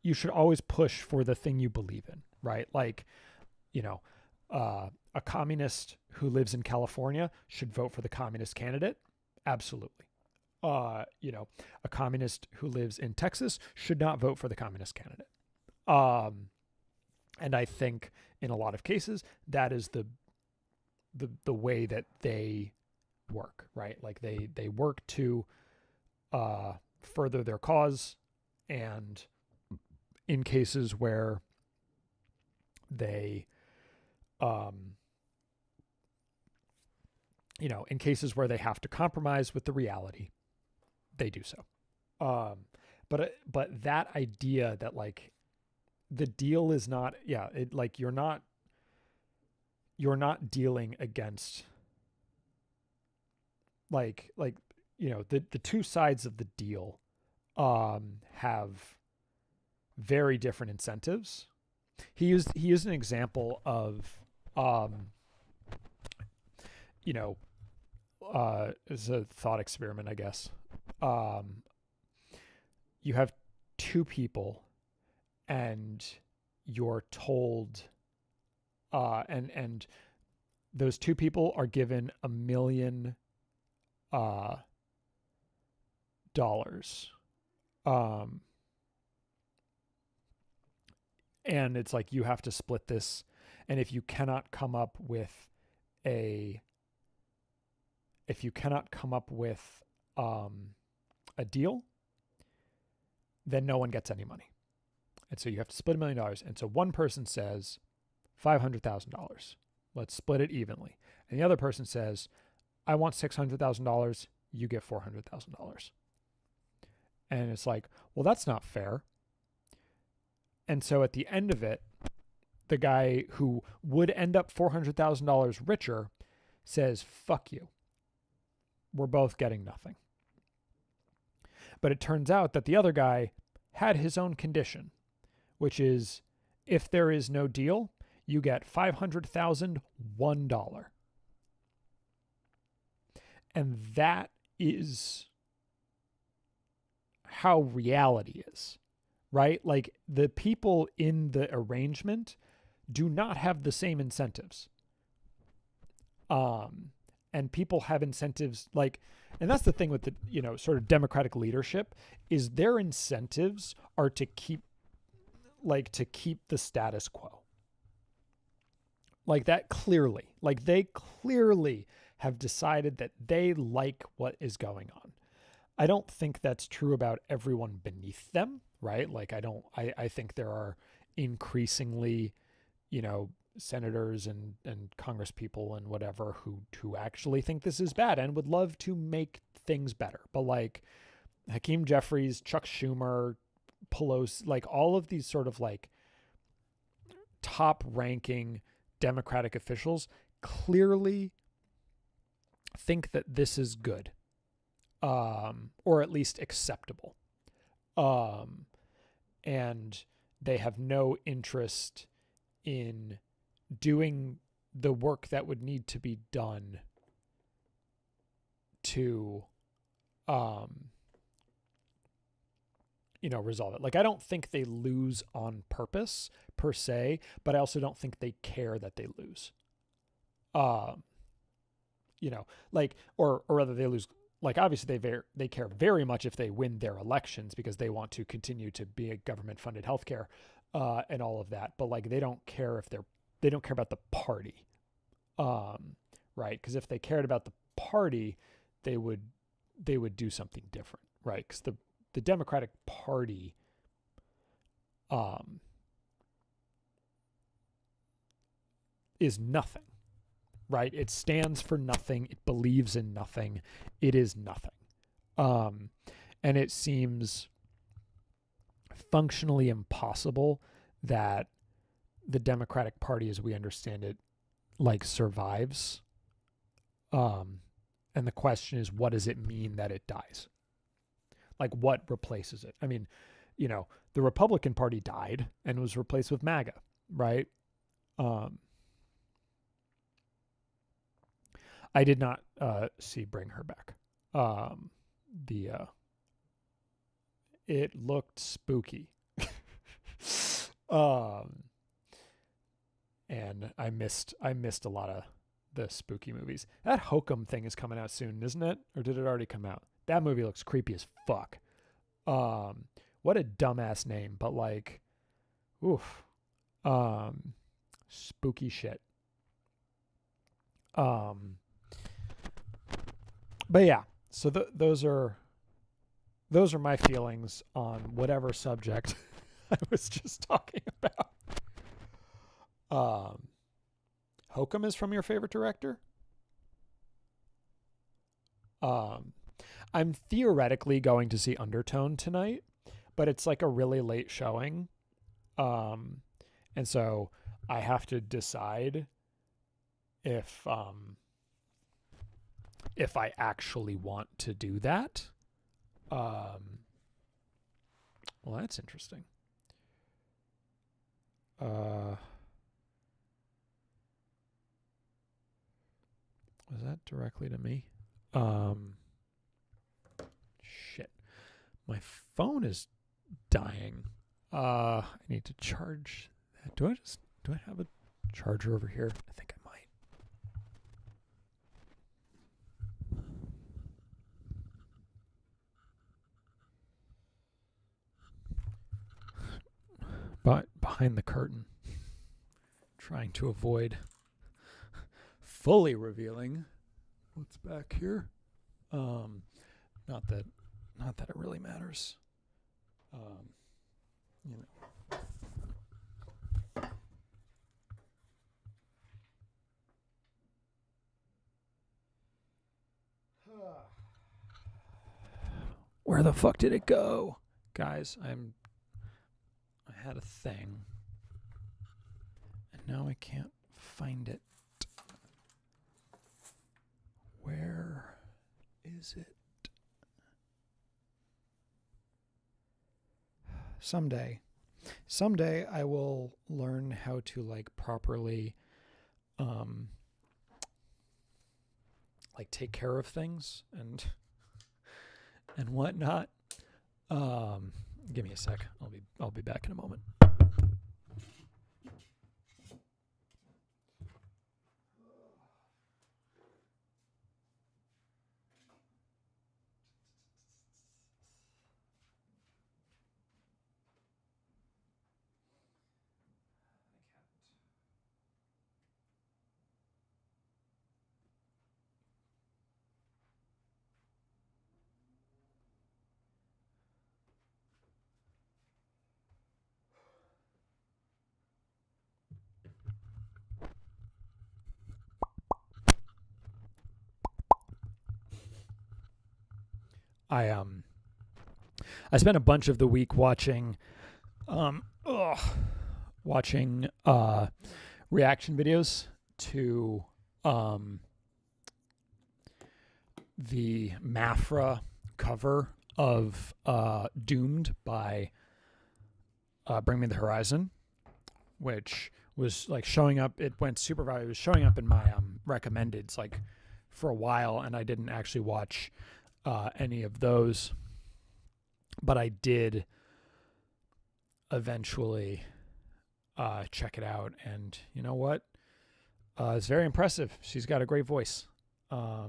you should always push for the thing you believe in, right? Like, a communist who lives in California should vote for the communist candidate. Absolutely. A communist who lives in Texas should not vote for the communist candidate. And I think in a lot of cases, that is the way that they work, right? Like they work to further their cause, and in cases where they in cases where they have to compromise with the reality, they do so. But that idea that like the deal is not, you're not dealing against the two sides of the deal have very different incentives. He used an example of it's a thought experiment, I guess. You have two people and you're told and those two people are given $1 million and it's like, you have to split this, and if you cannot come up with a deal, then no one gets any money. And so you have to split $1 million. And so one person says $500,000. Let's split it evenly. And the other person says, I want $600,000. You get $400,000. And it's like, well, that's not fair. And so at the end of it, the guy who would end up $400,000 richer says, fuck you. We're both getting nothing. But it turns out that the other guy had his own condition, which is, if there is no deal, you get $500,001. And that is how reality is, right? Like, the people in the arrangement do not have the same incentives. And people have incentives and that's the thing with the, sort of democratic leadership, is their incentives are to keep the status quo. Like that clearly, they clearly have decided that they like what is going I don't think that's true about everyone beneath them, right? Like I think there are increasingly, you know, senators and congress people and whatever who actually think this is bad and would love to make things better. But like Hakeem Jeffries, Chuck Schumer, Pelosi, like all of these sort of like top ranking Democratic officials clearly think that this is good, or at least acceptable. Um, and they have no interest in doing the work that would need to be done to, resolve it. Like, I don't think they lose on purpose per se, but I also don't think they care that they lose. Like, or rather they lose. Like, obviously they care very much if they win their elections because they want to continue to be a government funded healthcare, and all of that. But like, they don't care about the party, right? Because if they cared about the party, they would do something different, right? Because the Democratic Party, is nothing, right? It stands for nothing. It believes in nothing. It is nothing. And it seems functionally impossible that the Democratic Party, as we understand it, like survives. And the question is, what does it mean that it dies? Like, what replaces it? I mean, the Republican Party died and was replaced with MAGA, right? I did not see Bring Her Back. It looked spooky. And I missed a lot of the spooky movies. That Hokum thing is coming out soon, isn't it? Or did it already come out? That movie looks creepy as fuck. What a dumbass name, but like, oof. Spooky shit. But yeah, so those are my feelings on whatever subject I was just talking about. Hokum is from your favorite director? I'm theoretically going to see Undertone tonight, but it's like a really late showing. And so I have to decide if I actually want to do that. Well, that's interesting. Was that directly to me? Shit. My phone is dying. I need to charge that. Do I have a charger over here? I think I might. But behind the curtain, trying to avoid fully revealing what's back here. Not that it really matters. Where the fuck did it go? Guys, I had a thing and now I can't find it. Where is it? Someday I will learn how to like properly like take care of things and whatnot. Give me a sec. I'll be back in a moment. I I spent a bunch of the week watching um ugh, watching reaction videos to the Mafra cover of Doomed by Bring Me the Horizon, which was like showing up. It went super viral. It was showing up in my recommendeds like for a while, and I didn't actually watch any of those, but I did eventually check it out. And you know what? It's very impressive. She's got a great voice. I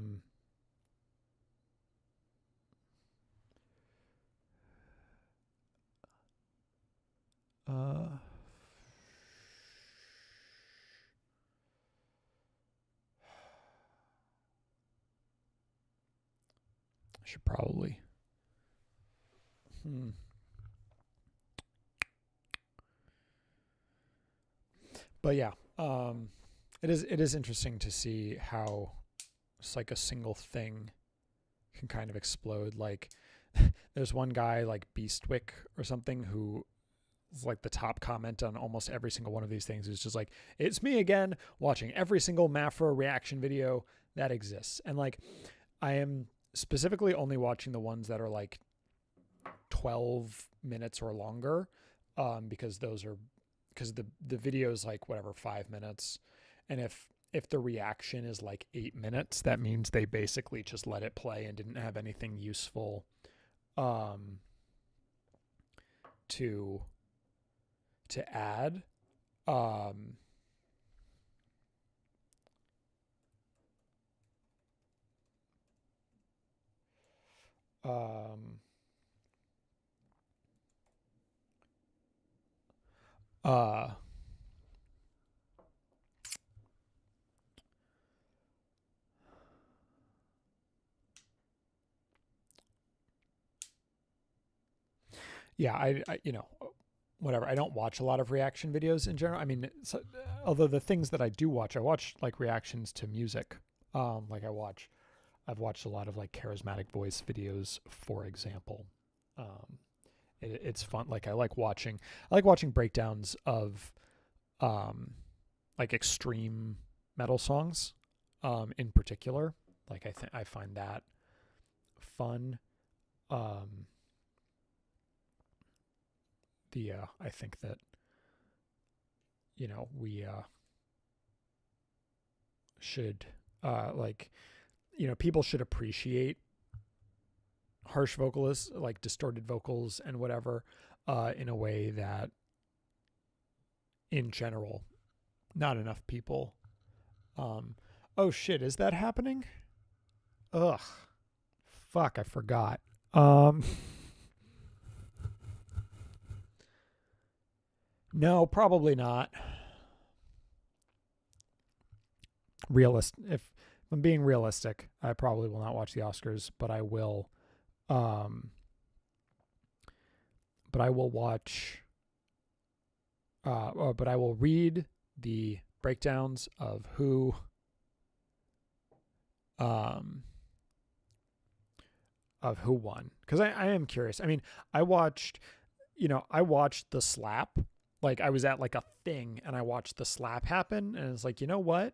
should probably. But yeah, it is interesting to see how it's like a single thing can kind of explode. Like there's one guy like Beastwick or something who is like the top comment on almost every single one of these things is just like, it's me again watching every single Mafra reaction video that exists. And like I am specifically only watching the ones that are like 12 minutes or longer, because the video is like whatever 5 minutes, and if the reaction is like 8 minutes, that means they basically just let it play and didn't have anything useful to add. Yeah, I whatever. I don't watch a lot of reaction videos in general. I mean, although the things that I do watch, I watch like reactions to music. Like I've watched a lot of like charismatic voice videos, for example. It's fun. Like I like watching breakdowns of like extreme metal songs, in particular. Like I find that fun. I think that we should like people should appreciate harsh vocalists, like distorted vocals and whatever, in a way that in general not enough people. Oh shit, is that happening? Ugh, fuck, I forgot. No, probably not. If I'm being realistic, I probably will not watch the Oscars, but I will watch but I will read the breakdowns of who won, because I am curious. I mean, I watched the slap. Like I was at like a thing and I watched the slap happen, and it's like, you know what?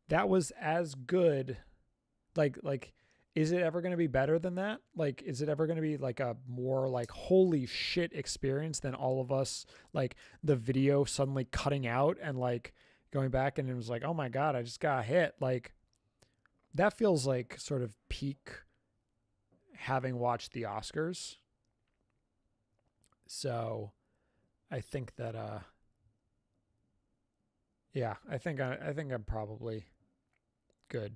That was as good. Like is it ever going to be better than that? Like is it ever going to be like a more like holy shit experience than all of us, like the video suddenly cutting out and like going back and it was like, oh my god, I just got hit. Like that feels like sort of peak having watched the Oscars. So I think that yeah, I think I'm probably good.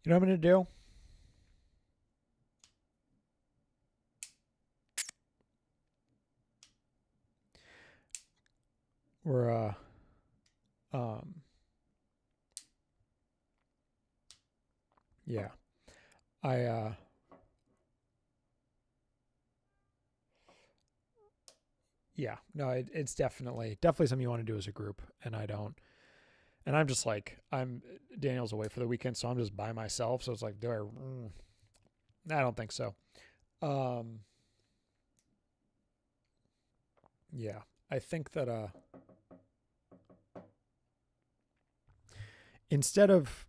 You know what I'm going to do? We're yeah. Yeah, no, it's definitely something you want to do as a group, and I don't And I'm just like, Daniel's away for the weekend, so I'm just by myself. So it's like, I don't think so. Yeah, I think that instead of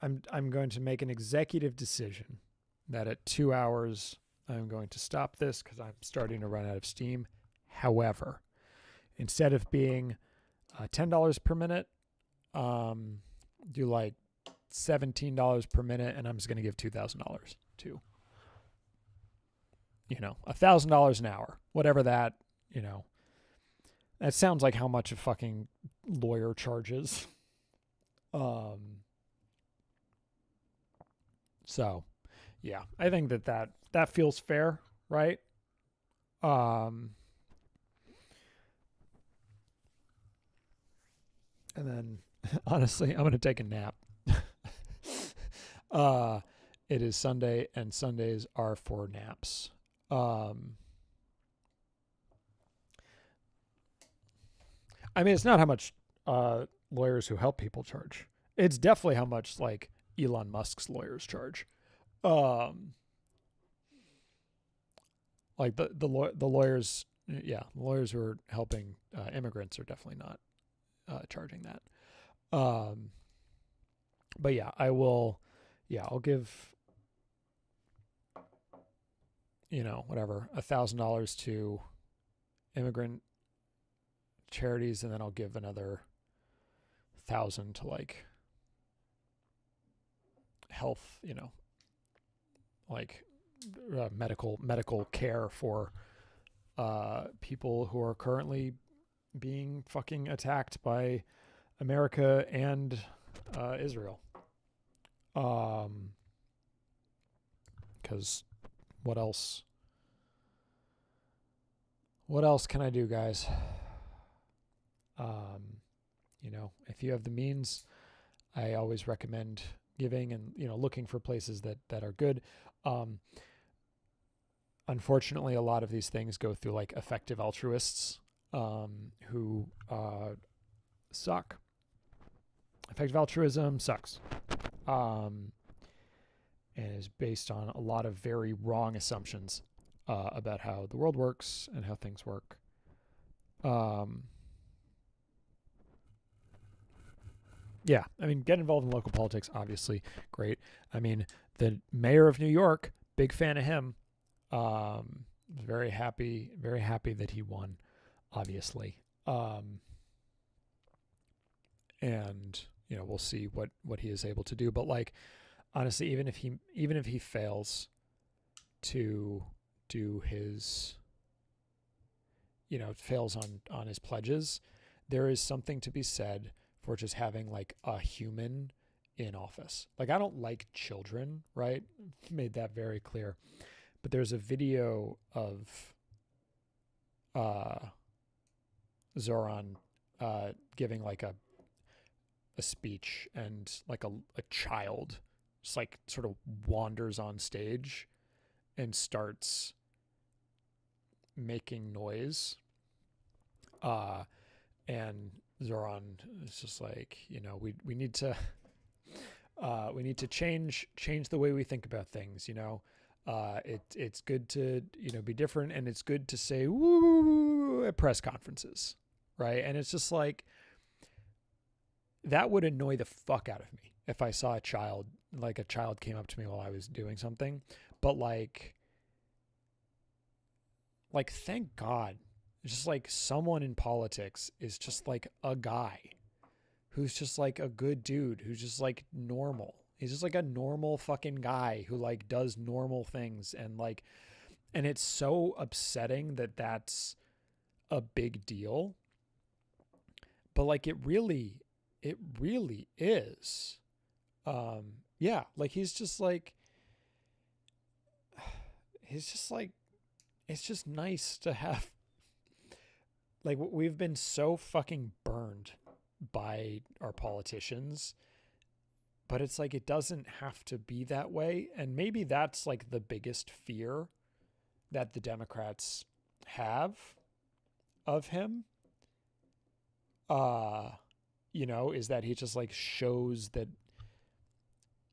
I'm going to make an executive decision that at 2 hours I'm going to stop this because I'm starting to run out of steam. However, instead of being $10 per minute, do like $17 per minute, and I'm just going to give $2,000 to, $1,000 an hour, whatever that, that sounds like how much a fucking lawyer charges. So yeah, I think that feels fair, right? And then honestly, I'm going to take a nap. It is Sunday, and Sundays are for naps. I mean, it's not how much lawyers who help people charge. It's definitely how much like Elon Musk's lawyers charge. Like the lawyers, yeah, lawyers who are helping immigrants are definitely not charging that. But yeah, I'll give, whatever, $1,000 to immigrant charities, and then I'll give another 1,000 to like health, like medical care for people who are currently being fucking attacked by America and Israel. Because what else can I do, guys? If you have the means, I always recommend giving and, looking for places that are good. Unfortunately, a lot of these things go through like effective altruists who suck. Effective altruism sucks. And is based on a lot of very wrong assumptions about how the world works and how things work. Yeah, I mean, get involved in local politics, obviously, great. I mean, the mayor of New York, big fan of him. Very happy that he won, obviously. And we'll see what he is able to do. But like, honestly, even if he fails to do his, fails on his pledges, there is something to be said for just having like a human in office. Like, I don't like children, right? Made that very clear. But there's a video of Zoran giving like a speech, and like a child just like sort of wanders on stage and starts making noise. And Zoran is just like, we need to change the way we think about things. It's good to be different, and it's good to say woo at press conferences, right? And it's just like, that would annoy the fuck out of me if I saw a child came up to me while I was doing something. But like thank God, it's just like someone in politics is just like a guy who's just like a good dude, who's just like normal. He's just like a normal fucking guy who like does normal things, and it's so upsetting that that's a big deal. But like, it really is. Yeah, like he's just like, it's just nice to have, like, we've been so fucking burned by our politicians, but it's like, it doesn't have to be that way. And maybe that's like the biggest fear that the Democrats have of him. is that he just like shows that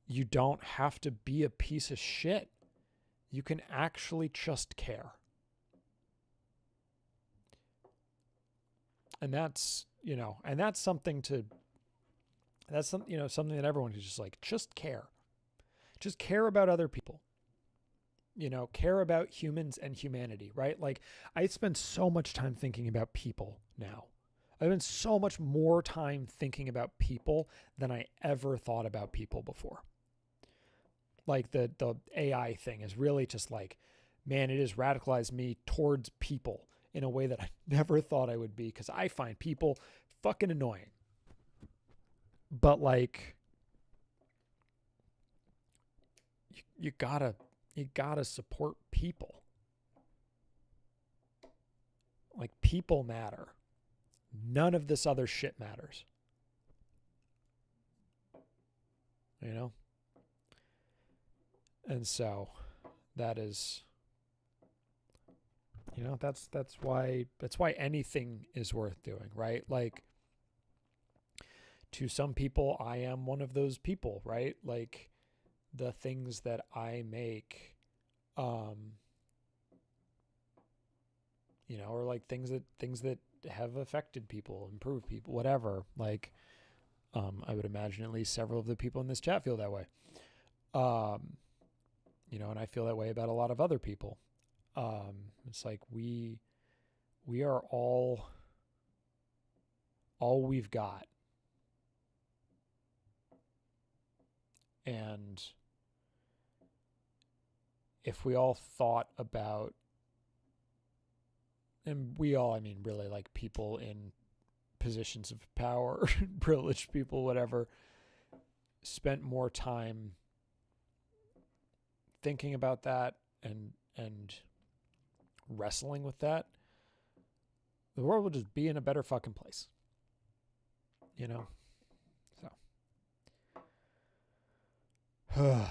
you don't have to be a piece of shit. You can actually just care. And that's, something something that everyone can just care. Just care about other people. Care about humans and humanity, right? Like, I spend so much time thinking about people now. I spend so much more time thinking about people than I ever thought about people before. Like, the AI thing is really just like, man, it has radicalized me towards people in a way that I never thought I would be, because I find people fucking annoying. But like, you gotta support people. Like, people matter. None of this other shit matters. And so that is, that's why anything is worth doing, right? Like, to some people, I am one of those people, right? Like, the things that I make, or like things that have affected people, improved people, whatever. Like, I would imagine at least several of the people in this chat feel that way. And I feel that way about a lot of other people. It's like we are all we've got. And if we all thought about, and we all, I mean, really, like, people in positions of power, privileged people, whatever, spent more time thinking about that and wrestling with that, the world will just be in a better fucking place. So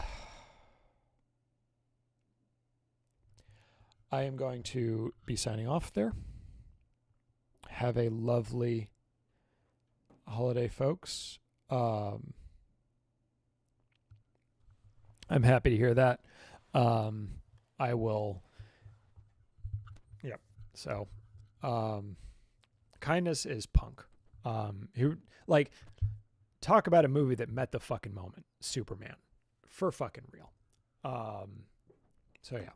I am going to be signing off there. Have a lovely holiday, folks. I'm happy to hear that. I will. Yep. So, kindness is punk. Talk about a movie that met the fucking moment. Superman, for fucking real. So yeah.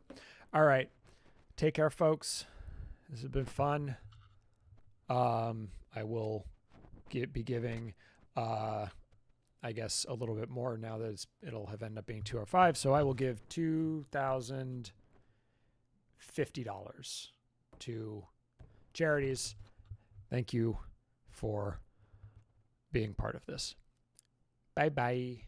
All right. Take care, folks. This has been fun. I will be giving, I guess, a little bit more now that it'll have ended up being $205. So I will give $2,050 to charities. Thank you for being part of this. Bye-bye.